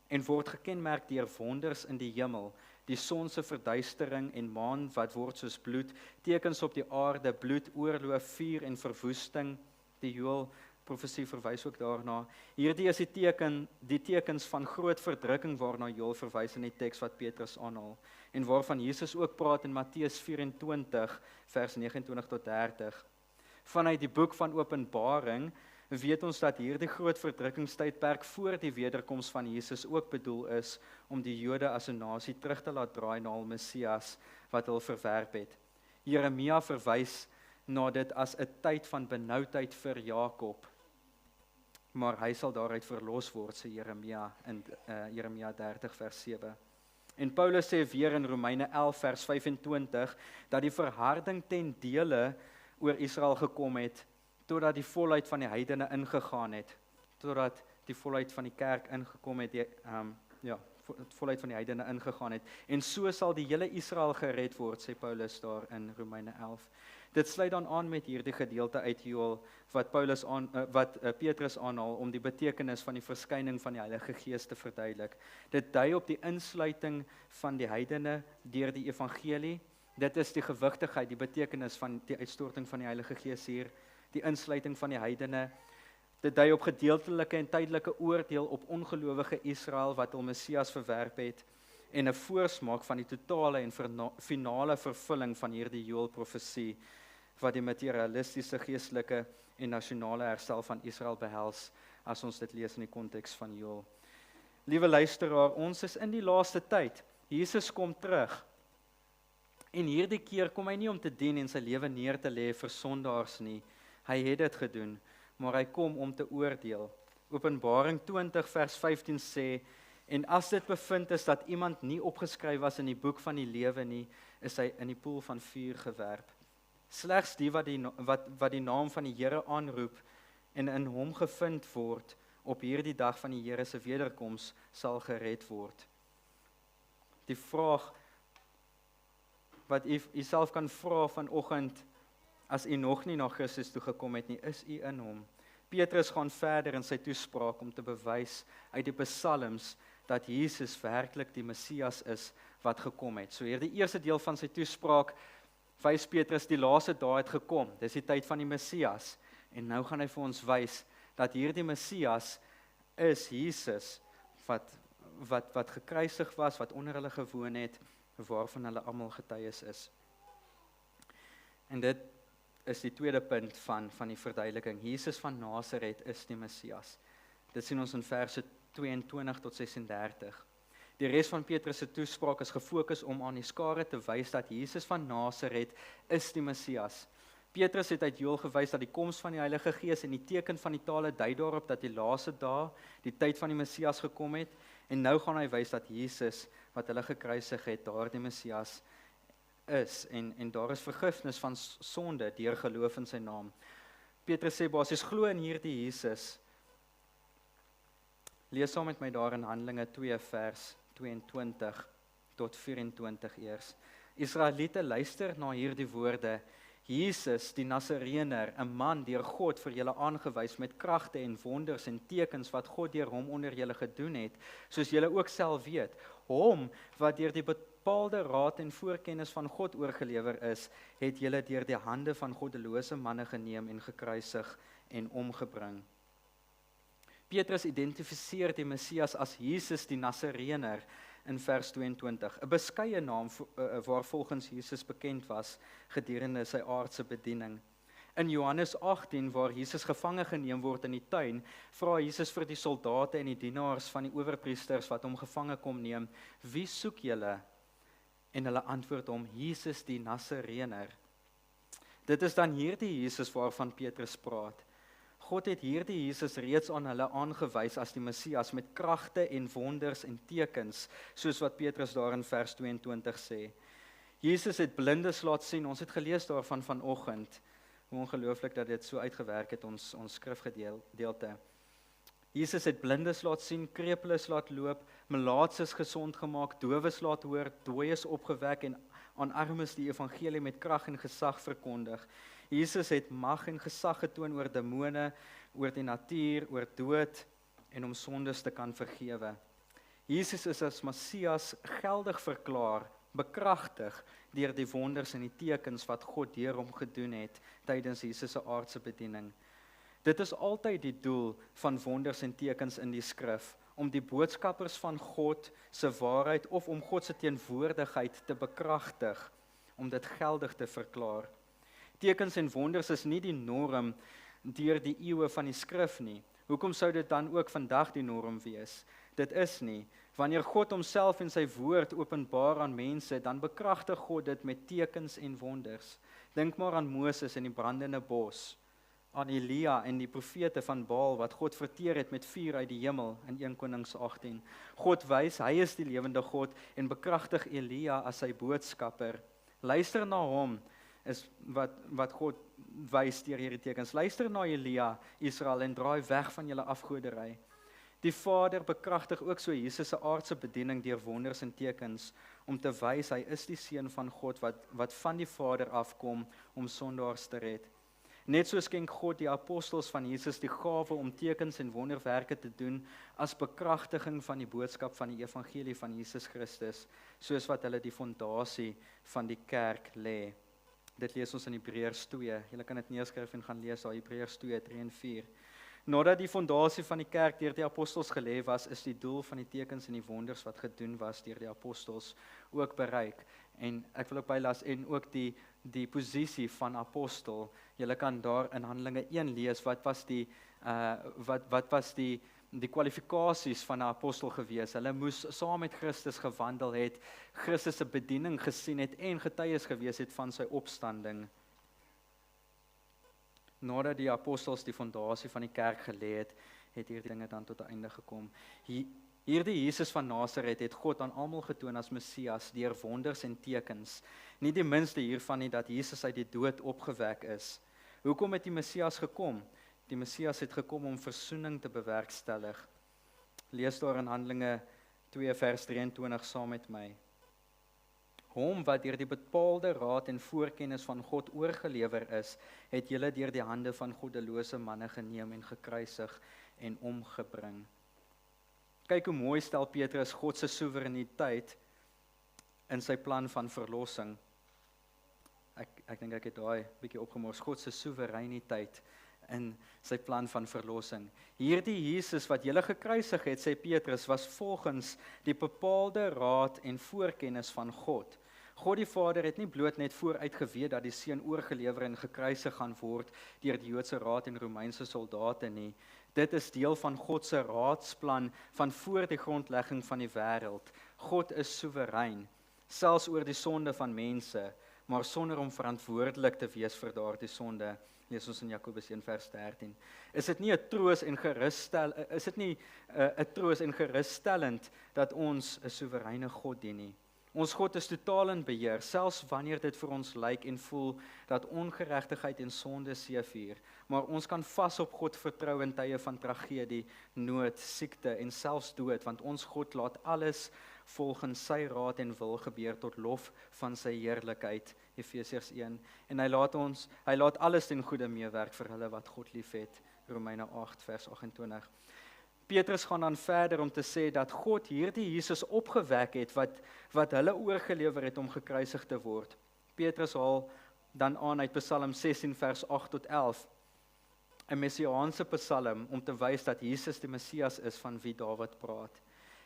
en word gekenmerk deur wonders in die hemel, die son se verduistering en maan wat word soos bloed, tekens op die aarde, bloed, oorlog, vuur en verwoesting. Die Joël profesie verwys ook daarna. Hierdie is die tekens van groot verdrukking waarna Joël verwys in die teks wat Petrus aanhaal en waarvan Jesus ook praat in Matteus 24 vers 29 tot 30. Vanuit die boek van Openbaring weet ons dat hierdie groot verdrukkingstydperk voor die wederkoms van Jesus ook bedoel is om die Jode as 'n nasie terug te laat draai na hul Messias wat hulle verwerp het. Jeremia verwys na dit as 'n tyd van benoudheid vir Jakob, maar hy sal daaruit verlos word, sê Jeremia in Jeremia 30 vers 7. En Paulus sê weer in Romeine 11 vers 25 dat die verharding ten dele oor Israel gekom het totdat die volheid van die heidene ingegaan het, totdat die volheid van die kerk ingekom het, volheid van die heidene ingegaan het. En so sal die hele Israel gered word, sê Paulus daar in Romeine 11. Dit sluit dan aan met hierdie gedeelte uit Joël wat Petrus aanhaal om die betekenis van die verskyning van die Heilige Gees te verduidelik. Dit dui op die insluiting van die heidene deur die evangelie. Dit is die gewigtigheid, die betekenis van die uitstorting van die Heilige Gees hier, die insluiting van die heidene. Dit dui op gedeeltelike en tydelike oordeel op ongelowige Israel wat hul Messias verwerp het en 'n voorsmaak van die totale en finale vervulling van hierdie Joël profesie wat die materialistiese, geestelike en nasionale herstel van Israel behels as ons dit lees in die konteks van Joël. Liewe luisteraar, ons is in die laaste tyd. Jesus kom terug. En hierdie keer kom hy nie om te dien en sy lewe neer te lê vir sondaars nie. Hy het dit gedoen, maar hy kom om te oordeel. Openbaring 20 vers 15 sê, en as dit bevind is dat iemand nie opgeskryf was in die boek van die lewe nie, is hy in die poel van vuur gewerp. Slegs die wat die naam van die Here aanroep en in hom gevind word op hierdie dag van die Here se wederkoms sal gered word. Die vraag wat u self kan vra vanoggend, as u nog nie na Christus toe gekom het nie, is u in hom? Petrus gaan verder in sy toespraak om te bewys uit die psalms dat Jesus werklik die Messias is wat gekom het. So hierdie eerste deel van sy toespraak wys Petrus die laaste dae het gekom. Dis die tyd van die Messias. En nou gaan hy vir ons wys dat hierdie Messias is Jesus wat gekruisig was, wat onder hulle gewoon het, waarvan hulle almal getuies is. En dit is die tweede punt van die verduideliking. Jesus van Nasaret is die Messias. Dit sien ons in verse 22 tot 36. Die res van Petrus se toespraak is gefokus om aan die skare te wys dat Jesus van Nasaret is die Messias. Petrus het uit Joël gewys dat die koms van die Heilige Gees en die teken van die tale dui daarop dat die laaste dae, die tyd van die Messias gekom het, en nou gaan hy wys dat Jesus wat hulle gekruisig het, daardie Messias is, en daar is vergifnis van sonde deur geloof in sy naam. Petrus sê basies glo in hierdie Jesus. Lees saam met my daar in Handelinge 2 vers 22 tot 24 eers. Israeliete, luister na hierdie woorde. Jesus, die Nasareëner, 'n man deur God vir julle aangewys met kragte en wonders en tekens wat God deur hom onder julle gedoen het, soos julle ook self weet. Hom wat deur die bepaalde raad en voorkennis van God oorgelewer is, het julle deur die hande van goddelose manne geneem en gekruisig en omgebring. Petrus identifiseer die Messias as Jesus die Nasareëner in vers 22, 'n beskeie naam waar volgens Jesus bekend was gedurende sy aardse bediening. In Johannes 18, waar Jesus gevange geneem word in die tuin, vra Jesus vir die soldate en die dienaars van die owerpriesters wat hom gevange kom neem, wie soek julle? En hulle antwoord hom, Jesus die Nasareëner. Dit is dan hierdie Jesus waarvan Petrus praat. God het hierdie Jesus reeds aan hulle aangewys as die Messias met kragte en wonders en tekens, soos wat Petrus daar in vers 22 sê. Jesus het blindes laat sien, ons het gelees daarvan vanoggend, Hoe ongelooflik dat dit so uitgewerk het, ons skrifgedeelte. Jesus het blindes laat sien, krepeles laat loop, melaatses gesond gemaak, dowes laat hoor, dooies opgewek en aan armes die evangelie met krag en gesag verkondig. Jesus het mag en gesag getoon oor demone, oor die natuur, oor dood en om sondes te kan vergewe. Jesus is as Messias geldig verklaar, bekragtig deur die wonders en die tekens wat God deur hom gedoen het tydens Jesus se aardse bediening. Dit is altyd die doel van wonders en tekens in die skrif, om die boodskappers van God se waarheid of om God se teenwoordigheid te bekragtig, om dit geldig te verklaar. Tekens en wonders is nie die norm deur die eeue van die skrif nie. Hoekom sou dit dan ook vandag die norm wees? Dit is nie. Wanneer God homself en sy woord openbaar aan mense, dan bekragtig God dit met tekens en wonders. Dink maar aan Moses in die brandende bos, aan Elia en die profete van Baal wat God verteer het met vuur uit die hemel in 1 Konings 18. God wys, hy is die lewende God en bekragtig Elia as sy boodskapper. Luister na hom is wat God wys deur hierdie tekens. Luister na Elia, Israel, en draai weg van julle afgoderry. Die Vader bekragtig ook so Jesus se aardse bediening deur wonders en tekens om te wys hy is die seun van God wat van die Vader afkom om sondaars te red. Net so skenk God die apostels van Jesus die gawe om tekens en wonderwerke te doen as bekragtiging van die boodskap van die evangelie van Jesus Christus, soos wat hulle die fondasie van die kerk lê. Dit lees ons in Hebreërs 2. Julle kan dit neerskryf en gaan lees daar, Hebreërs 2, 3 en 4. Nadat die fondasie van die kerk deur die apostels gelê was, is die doel van die tekens en die wonders wat gedoen was deur die apostels ook bereik. En ek wil ook bylas en ook die posisie van apostel. Julle kan daar in Handelinge 1 lees wat was die kwalifikasies van 'n apostel gewees. Hulle moes saam met Christus gewandel het, Christus se bediening gesien het en getuies gewees het van sy opstanding. Nadat die apostels die fondasie van die kerk gelê het, het hierdie dinge dan tot 'n einde gekom. Hierdie Jesus van Nasaret het God aan almal getoon as Messias deur wonders en tekens. Nie die minste hiervan nie dat Jesus uit die dood opgewek is. Hoekom het die Messias gekom? Die Messias het gekom om versoening te bewerkstellig. Lees daar in Handelinge 2 vers 23 saam met my. Hom wat deur die bepaalde raad en voorkennis van God oorgelewer is, het julle deur die hande van goddelose manne geneem en gekruisig en omgebring. Kyk hoe mooi stel Petrus God se soewereiniteit in sy plan van verlossing. Ek dink ek het daai bietjie opgemors, God se soewereiniteit in sy plan van verlossing. Hierdie Jesus wat julle gekruisig het, sê Petrus, was volgens die bepaalde raad en voorkennis van God. God die Vader het nie bloot net vooruit geweet dat die Seun oorgelewer en gekruisig gaan word deur die Joodse raad en Romeinse soldate nie. Dit is deel van God se raadsplan van voor die grondlegging van die wêreld. God is soewerein, selfs oor die sonde van mense, maar sonder om verantwoordelik te wees vir daardie sonde. Lees ons in Jakobus 1 vers 13. Is dit nie 'n troos en gerusstellend dat ons 'n soewereine God dien nie? Ons God is totaal in beheer, selfs wanneer dit vir ons lyk en voel dat ongeregtigheid en sonde seëvier. Maar ons kan vas op God vertrou in tye van tragedie, nood, siekte en selfs dood, want ons God laat alles volgens sy raad en wil gebeur tot lof van sy heerlikheid, Efesiërs 1. En hy laat alles ten goeie meewerk vir hulle wat God liefhet, Romeine 8 vers 28. Petrus gaan dan verder om te sê dat God hierdie Jesus opgewek het wat hulle oorgelewer het om gekruisig te word. Petrus haal dan aan uit Psalm 16 vers 8 tot 11, 'n messiaanse psalm om te wys dat Jesus die Messias is van wie Dawid praat.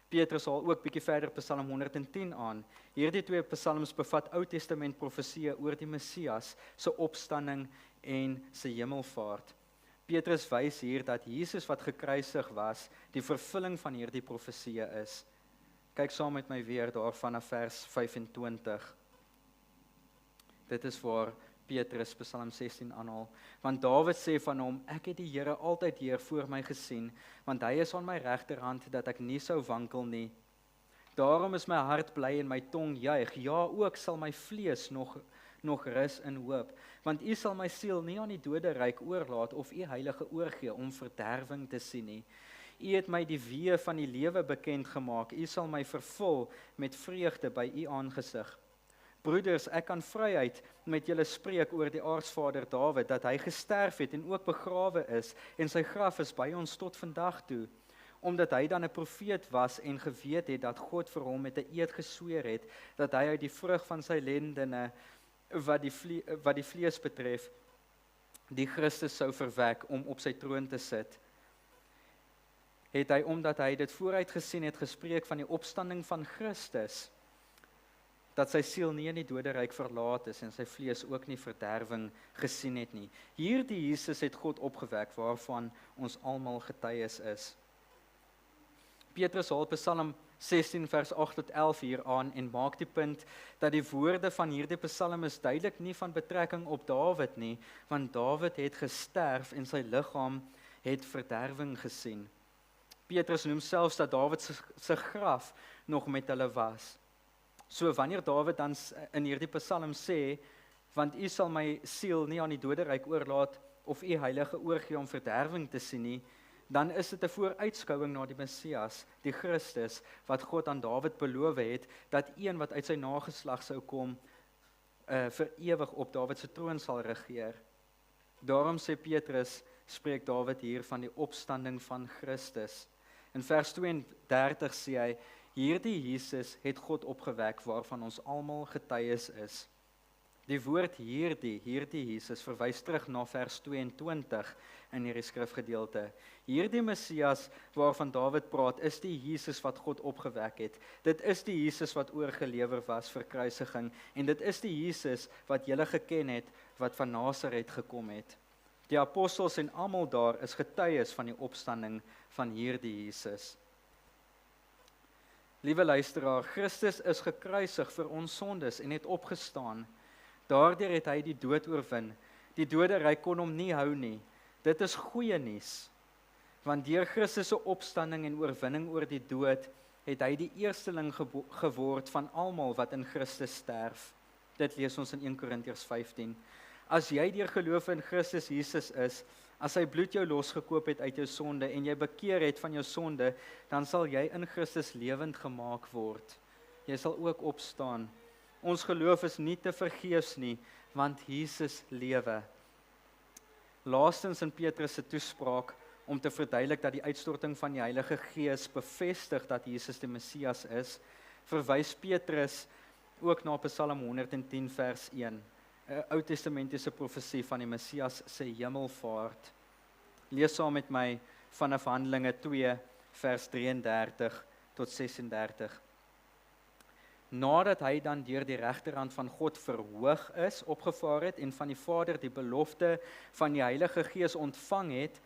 Petrus haal ook bietjie verder Psalm 110 aan. Hierdie twee psalms bevat Ou Testament profesieë oor die Messias se opstanding en sy hemelvaart. Petrus wys hier dat Jesus wat gekruisig was, die vervulling van hierdie profesieë is. Kyk saam met my weer daar vanaf vers 25. Dit is waar Petrus Psalm 16 aanhaal. Want Dawid sê van hom, ek het die Here altyd hier voor my gesien, want hy is aan my regterhand dat ek nie sou wankel nie. Daarom is my hart bly en my tong juig, ja ook sal my vlees nog rus in hoop. Want U sal my siel nie aan die doderyk oorlaat of U heilige oorgee om verderwing te sien nie. U het my die weë van die lewe bekend gemaak. U sal my vervul met vreugde by U aangesig. Broeders, ek kan vryheid met julle spreek oor die aartsvader Dawid, dat hy gesterf het en ook begrawe is, en sy graf is by ons tot vandag toe. Omdat hy dan 'n profeet was en geweet het dat God vir hom met 'n eed gesweer het, dat hy uit die vrug van sy lendene, wat die vlees betref, die Christus sou verwek om op sy troon te sit. Het hy, omdat hy dit vooruit gesien het, gespreek van die opstanding van Christus, dat sy siel nie in die doderyk verlaat is en sy vlees ook nie verderwing gesien het nie. Hierdie Jesus het God opgewek, waarvan ons almal getuies is. Petrus haal Psalm 16 vers 8 tot 11 hier aan en maak die punt dat die woorde van hierdie Psalm is duidelik nie van betrekking op Dawid nie, want Dawid het gesterf en sy liggaam het verderwing gesien. Petrus noem selfs dat Dawid se graf nog met hulle was. So wanneer Dawid dan in hierdie Psalm sê, want U sal my siel nie aan die doderyk oorlaat of U heilige oorgee om verderwing te sien nie, dan is dit 'n vooruitskouing na die Messias, die Christus, wat God aan Dawid beloof het, dat een wat uit sy nageslag sou kom, vir ewig op Dawid se troon sal regeer. Daarom sê Petrus, spreek Dawid hier van die opstanding van Christus. In vers 32 sê hy, hierdie Jesus het God opgewek, waarvan ons almal getuies is. Die woord hierdie Jesus verwys terug na vers 22 in hierdie skrifgedeelte. Hierdie Messias waarvan Dawid praat, is die Jesus wat God opgewek het. Dit is die Jesus wat oorgelewer was vir kruisiging, en dit is die Jesus wat julle geken het, wat van Nasaret gekom het. Die apostels en almal daar is getuies van die opstanding van hierdie Jesus. Liewe luisteraar, Christus is gekruisig vir ons sondes en het opgestaan. Daardeur het hy die dood oorwin. Die doderyk kon hom nie hou nie. Dit is goeie nuus, want deur Christus se opstanding en oorwinning oor die dood, het hy die eersteling geword van almal wat in Christus sterf. Dit lees ons in 1 Korintiërs 15. As jy deur geloof in Christus Jesus is, as sy bloed jou losgekoop het uit jou sonde en jy bekeer het van jou sonde, dan sal jy in Christus lewend gemaak word. Jy sal ook opstaan. Ons geloof is nie te vergeefs nie, want Jesus lewe. Laastens in Petrus se toespraak, om te verduidelik dat die uitstorting van die Heilige Gees bevestig dat Jesus die Messias is, verwys Petrus ook na Psalm 110 vers 1, 'n Ou Testamentiese profesie van die Messias se hemelvaart. Lees saam met my vanaf Handelinge 2 vers 33 tot 36. Nadat hy dan deur die regterhand van God verhoog is, opgevaar het en van die Vader die belofte van die Heilige Gees ontvang het,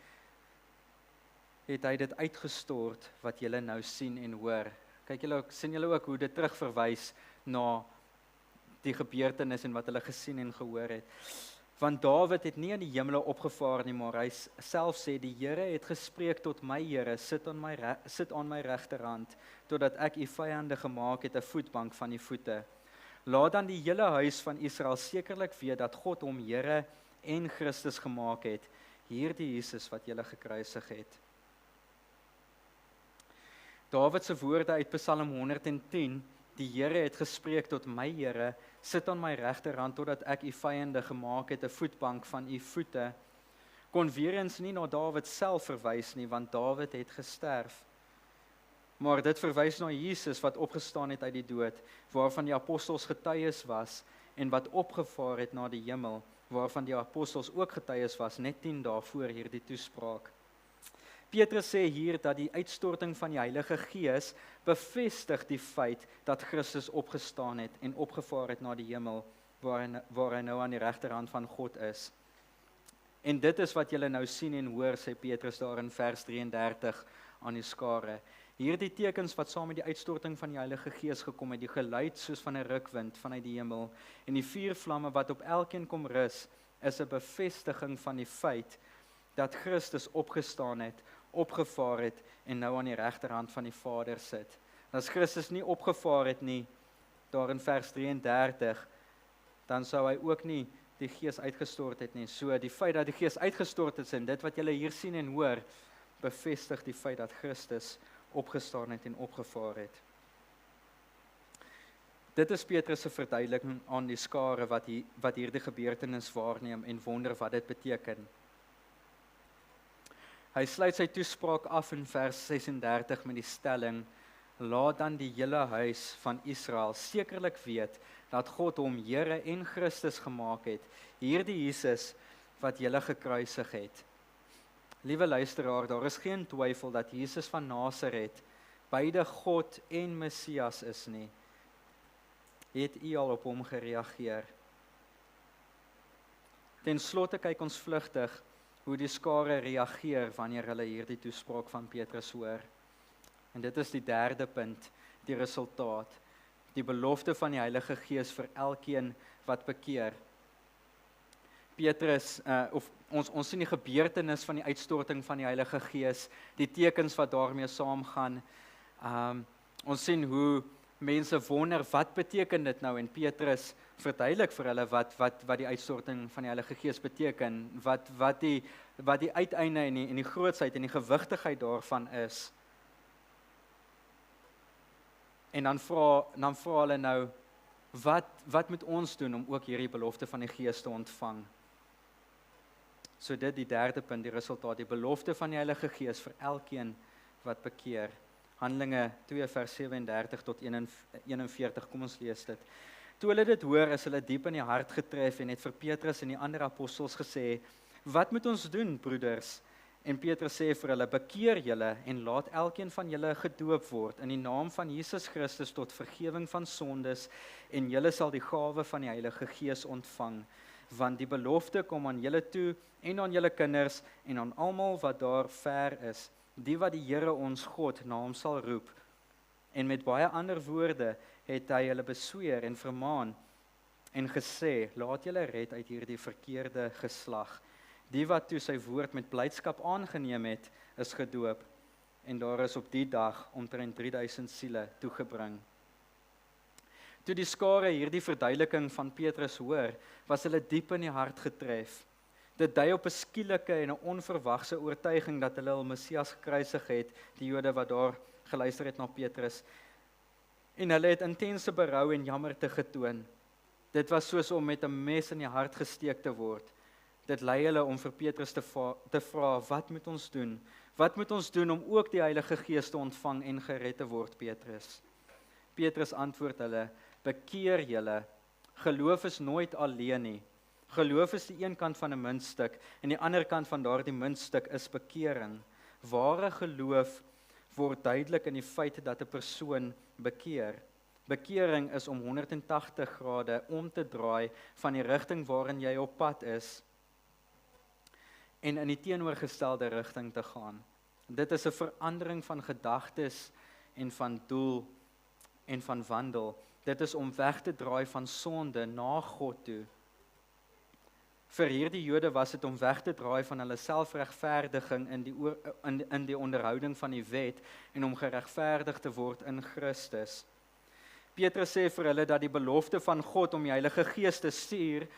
het hy dit uitgestort wat julle nou sien en hoor. Kyk julle ook, sien julle ook hoe dit terugverwys na die gebeurtenis en wat hulle gesien en gehoor het. Want Dawid het nie in die hemele opgevaar nie, maar hy self sê, die Here het gespreek tot my Here, sit aan my regterhand, totdat ek u vyande gemaak het 'n voetbank van die voete. Laat dan die hele huis van Israel sekerlik weet dat God hom Here en Christus gemaak het, hierdie Jesus wat julle gekruisig het. Dawid se woorde uit Psalm 110, die Here het gespreek tot my Here, sit aan my regterhand totdat ek u vyande gemaak het 'n voetbank van u voete, kon weer eens nie na Dawid self verwys nie, want Dawid het gesterf. Maar dit verwys na Jesus wat opgestaan het uit die dood, waarvan die apostels getuies was, en wat opgevaar het na die hemel, waarvan die apostels ook getuies was, net 10 dae voor hierdie toespraak. Petrus sê hier dat die uitstorting van die Heilige Gees bevestig die feit dat Christus opgestaan het en opgevaar het na die hemel, waar hy nou aan die regterhand van God is. En dit is wat julle nou sien en hoor, sê Petrus daar in vers 33 aan die skare. Hierdie tekens wat saam met die uitstorting van die Heilige Gees gekom het, die geluid soos van 'n rukwind vanuit die hemel, en die vuurvlamme wat op elkeen kom rus, is 'n bevestiging van die feit dat Christus opgestaan het, opgevaar het en nou aan die regterhand van die Vader sit. As Christus nie opgevaar het nie, daar in vers 33, dan sou hy ook nie die Gees uitgestort het nie. So die feit dat die Gees uitgestort is en dit wat julle hier sien en hoor, bevestig die feit dat Christus opgestaan het en opgevaar het. Dit is Petrus se verduideliking aan die skare wat hierdie gebeurtenis waarneem en wonder wat dit beteken. Hy sluit sy toespraak af in vers 36 met die stelling: laat dan die hele huis van Israel sekerlik weet dat God hom Here en Christus gemaak het, hierdie Jesus wat julle gekruisig het. Liewe luisteraar, daar is geen twyfel dat Jesus van Nasaret beide God en Messias is nie. Het u al op hom gereageer? Ten slotte kyk ons vlugtig hoe die skare reageer wanneer hulle hierdie toespraak van Petrus hoor. En dit is die derde punt, die resultaat, die belofte van die Heilige Gees vir elkeen wat bekeer. Petrus, ons sien die gebeurtenis van die uitstorting van die Heilige Gees, die tekens wat daarmee saamgaan. Ons sien hoe mense wonder, wat beteken dit nou? En Petrus verduidelik vir hulle wat die uitstorting van die Heilige Gees beteken, wat die uiteinde en die grootsheid en die gewigtigheid daarvan is. En dan vra hulle nou, wat moet ons doen om ook hierdie belofte van die Gees te ontvang? So dit die derde punt, die resultaat, die belofte van die Heilige Gees vir elkeen wat bekeer. Handelinge 2 vers 37 tot 41, kom ons lees dit. Toe hulle dit hoor, is hulle diep in die hart getref en het vir Petrus en die ander apostels gesê: wat moet ons doen, broeders? En Petrus sê vir hulle: bekeer julle en laat elkeen van julle gedoop word in die naam van Jesus Christus tot vergifnis van sondes, en julle sal die gawe van die Heilige Gees ontvang, want die belofte kom aan julle toe en aan julle kinders en aan almal wat daar ver is, die wat die Here ons God naam sal roep. En met baie ander woorde het hy hulle besweer en vermaan en gesê: laat julle red uit hierdie verkeerde geslag. Die wat toe sy woord met blydskap aangeneem het, is gedoop, en daar is op die dag omtrent 3000 siele toegebring. Toe die skare hierdie verduideliking van Petrus hoor, was hulle diep in die hart getref. Dit dui op 'n skielike en 'n onverwagse oortuiging dat hulle al Messias gekruisig het, die Jode wat daar geluister het na Petrus. En hulle het intense berou en jammerte getoon. Dit was soos om met 'n mes in die hart gesteek te word. Dit lei hulle om vir Petrus te vra, wat moet ons doen? Wat moet ons doen om ook die Heilige Gees te ontvang en gered te word, Petrus? Petrus antwoord hulle: bekeer julle. Geloof is nooit alleen nie. Geloof is die een kant van 'n muntstuk en die ander kant van daardie muntstuk is bekering. Ware geloof word duidelik in die feit dat 'n persoon bekeer. Bekering is om 180 grade om te draai van die rigting waarin jy op pad is en in die teenoorgestelde rigting te gaan. Dit is 'n verandering van gedagtes en van doel en van wandel. Dit is om weg te draai van sonde na God toe. Vir hierdie Jode was dit om weg te draai van hulle selfregverdiging in die onderhouding van die wet en om geregverdig te word in Christus. Petrus sê vir hulle dat die belofte van God om die Heilige Gees te stuur,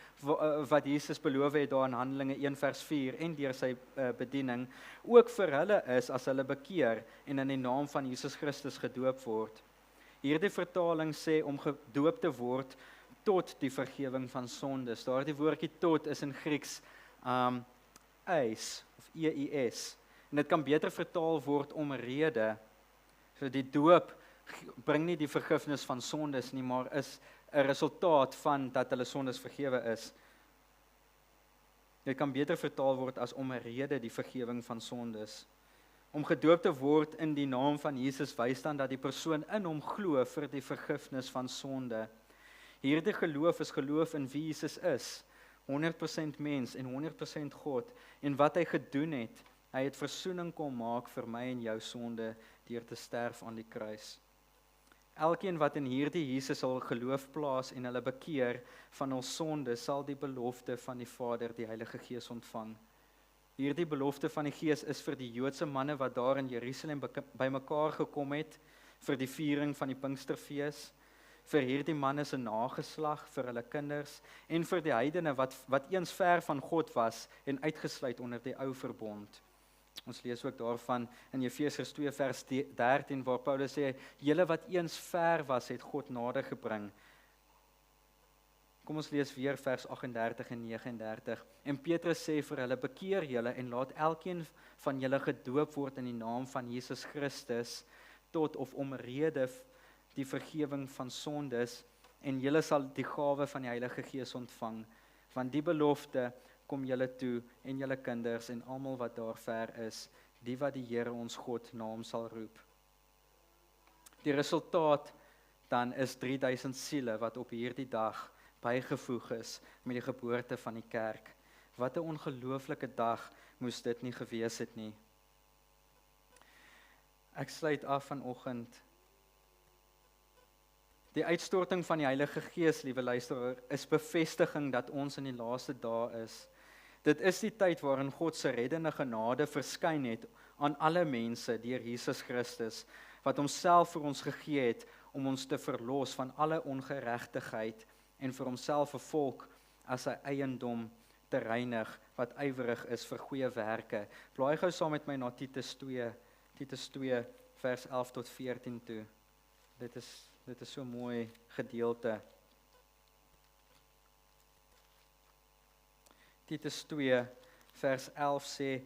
wat Jesus beloof het daar in Handelinge 1 vers 4 en deur sy bediening, ook vir hulle is as hulle bekeer en in die naam van Jesus Christus gedoop word. Hierdie vertaling sê om gedoop te word tot die vergifnis van sondes. Daardie woordjie tot is in Grieks eis of eis. En dit kan beter vertaal word omrede. So die doop bring nie die vergifnis van sondes nie, maar is 'n resultaat van dat hulle sondes vergewe is. Dit kan beter vertaal word as omrede die vergifnis van sondes. Om gedoop te word in die naam van Jesus wys dan dat die persoon in hom glo vir die vergifnis van sonde. Hierdie geloof is geloof in wie Jesus is, 100% mens en 100% God, en wat hy gedoen het. Hy het versoening kom maak vir my en jou sonde deur te sterf aan die kruis. Elkeen wat in hierdie Jesus sal geloof plaas en hulle bekeer van hul sonde, sal die belofte van die Vader, die Heilige Gees ontvang. Hierdie belofte van die Gees is vir die Joodse manne wat daar in Jerusalem bymekaar gekom het vir die viering van die Pinksterfees, vir hierdie manne se nageslag, vir hulle kinders en vir die heidene wat eens ver van God was en uitgesluit onder die ou verbond. Ons lees ook daarvan in Efesiërs 2 vers 13 waar Paulus sê, julle wat eens ver was, het God nader gebring. Kom ons lees weer vers 38 en 39. En Petrus sê vir hulle, bekeer julle en laat elkeen van julle gedoop word in die naam van Jesus Christus tot of omrede die vergifnis van sondes en julle sal die gawe van die Heilige Gees ontvang. Want die belofte kom julle toe en julle kinders en almal wat daar ver is, die wat die Here ons God naam sal roep. Die resultaat dan is 3000 siele wat op hierdie dag bygevoeg is met die geboorte van die kerk. Wat 'n ongelooflike dag moes dit nie gewees het nie. Ek sluit af vanoggend. Die uitstorting van die Heilige Gees, liewe luisteraar, is bevestiging dat ons in die laaste dae is. Dit is die tyd waarin God se reddende genade verskyn het aan alle mense deur Jesus Christus, wat homself vir ons gegee het om ons te verlos van alle ongeregtigheid en vir homself 'n volk as sy eiendom te reinig, wat ywerig is vir goeie werke. Blaai gou saam met my na Titus 2 vers 11 tot 14 toe. Dit is so 'n mooi gedeelte. Titus 2 vers 11 sê,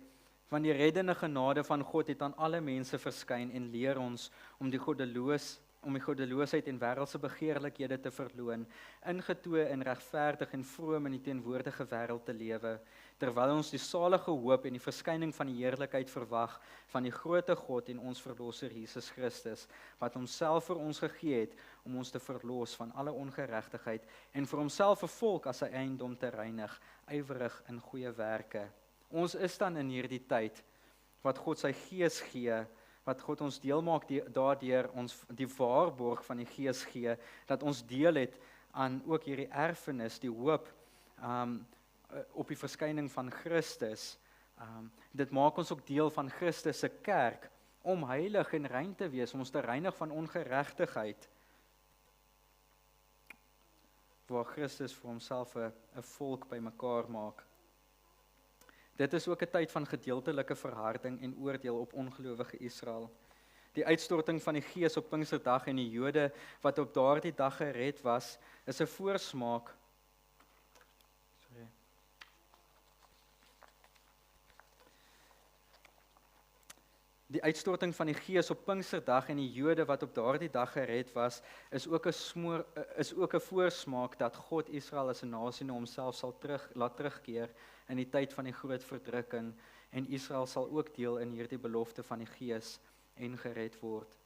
want die reddende genade van God het aan alle mense verskyn en leer ons om die goddeloosheid en wêreldse begeerlikhede te verloon, ingetoe en regverdig en vroom in die teenwoordige wêreld te lewe, terwyl ons die salige hoop en die verskyning van die heerlikheid verwag van die groote God en ons verlosser Jesus Christus, wat homself vir ons gegee het om ons te verlos van alle ongeregtigheid en vir homself 'n volk as sy eiendom te reinig, ywerig in goeie werke. Ons is dan in hierdie tyd wat God sy Gees gee, wat God ons deel maak daardeur ons die waarborg van die Gees gee, dat ons deel het aan ook hierdie erfenis, die hoop op die verskyning van Christus. Dit maak ons ook deel van Christus se kerk, om heilig en rein te wees, om ons te reinig van ongeregtigheid, waar Christus vir homself 'n volk bymekaar maak. Dit is ook 'n tyd van gedeeltelike verharding en oordeel op ongelowige Israel. Die uitstorting van die Gees op Pinksterdag en die Jode wat op daardie dag gered was, is 'n voorsmaak. Die uitstorting van die Gees op Pinksterdag en die Jode wat op daardie dag gered was, is ook 'n voorsmaak dat God Israel as 'n nasie na homself sal laat terugkeer in die tyd van die groot verdrukking, en Israel sal ook deel in hierdie belofte van die Gees en gered word.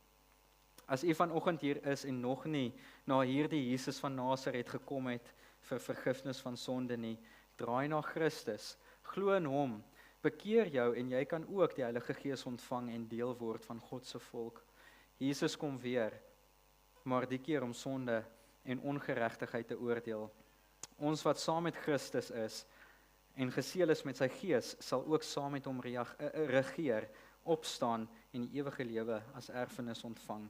As u vanoggend hier is en nog nie na hierdie Jesus van Nasaret gekom het vir vergifnis van sonde nie, draai na Christus, glo in hom, bekeer jou en jy kan ook die Heilige Gees ontvang en deel word van God se volk. Jesus kom weer, maar die keer om sonde en ongeregtigheid te oordeel. Ons wat saam met Christus is en geseël is met sy Gees, sal ook saam met hom regeer, opstaan en die ewige lewe as erfenis ontvang.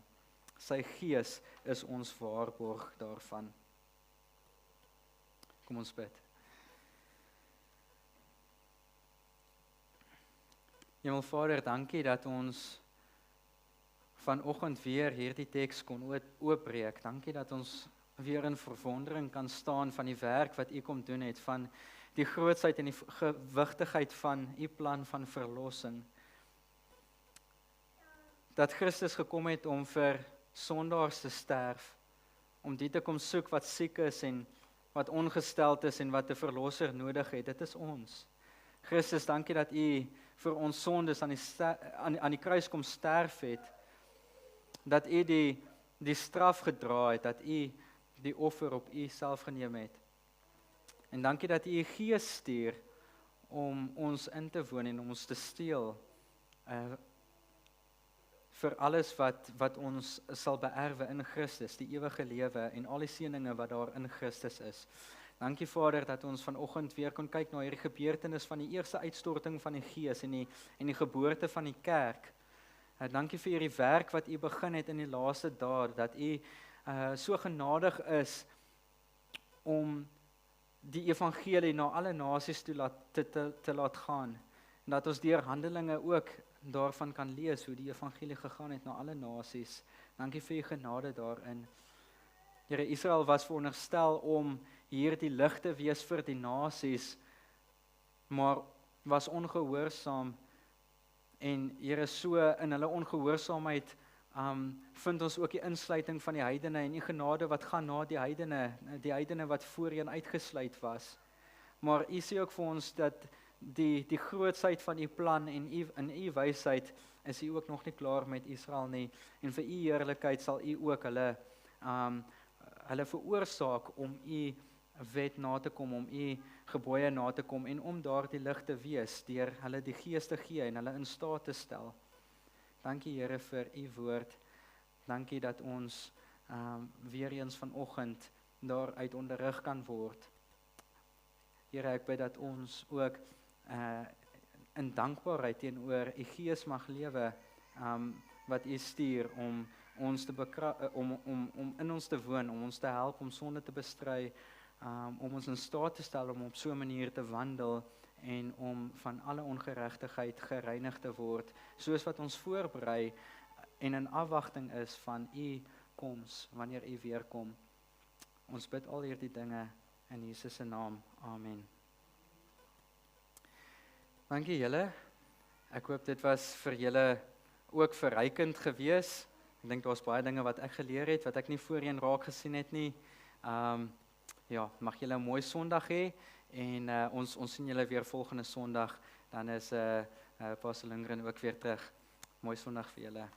Sy Gees is ons waarborg daarvan. Kom ons bid. Hemelvader, dankie dat ons vanoggend weer hierdie teks kon oopbreek. Dankie dat ons weer in verwondering kan staan van die werk wat u kom doen het, van die grootsheid en die gewigtigheid van u plan van verlossing. Dat Christus gekom het om vir sondaars te sterf, om die te kom soek wat siek is en wat ongesteld is en wat 'n verlosser nodig het. Dit is ons. Christus, dankie dat u vir ons sondes aan die kruis kom sterf het, dat u die straf gedra het, dat u die offer op u self geneem het. En dankie dat u Gees stuur om ons in te woon en om ons te steel vir alles wat ons sal beerwe in Christus, die ewige lewe en al die seëninge wat daar in Christus is. Dankie Vader dat ons vanoggend weer kon kyk na hierdie gebeurtenis van die eerste uitstorting van die Gees en die geboorte van die kerk. Dankie vir hierdie werk wat u begin het in die laaste dae, dat u so genadig is om die evangelie na alle nasies toe te laat gaan. En dat ons deur Handelinge ook daarvan kan lees hoe die evangelie gegaan het na alle nasies. Dankie vir u genade daarin. Here, Israel was veronderstel om hier die lig te wees vir die nasies, maar was ongehoorsaam. En Here, so in hulle ongehoorsaamheid vind ons ook die insluiting van die heidene en die genade wat gaan na die heidene wat voorheen uitgesluit was. Maar u sê ook vir ons dat die grootsheid van u plan en in u wysheid is u ook nog nie klaar met Israel nie. En vir u heerlikheid sal u ook hulle veroorsaak om u wet na te kom, om u gebooie na te kom en om daardie lig te wees deur hulle die Gees te gee en hulle in staat te stel. Dankie Here vir u woord. Dankie dat ons weer eens vanoggend daaruit onderrig kan word. Here, ek bid dat ons ook in dankbaarheid teenoor u Gees mag lewe, wat u stuur om ons te om in ons te woon, om ons te help om sonde te bestry, om ons in staat te stel om op so 'n manier te wandel en om van alle ongeregtigheid gereinig te word, soos wat ons voorberei en in afwagting is van u koms, wanneer u weer kom. Ons bid al hierdie dinge in Jesus se naam. Amen. Dankie julle. Ek hoop dit was vir julle ook verrykend gewees. Ek dink daar's baie dinge wat ek geleer het wat ek nie voorheen raak gesien het nie. Ja, mag julle 'n mooi Sondag hê en ons sien julle weer volgende Sondag. Dan is Pastor Lindgren ook weer terug. Mooi Sondag vir julle.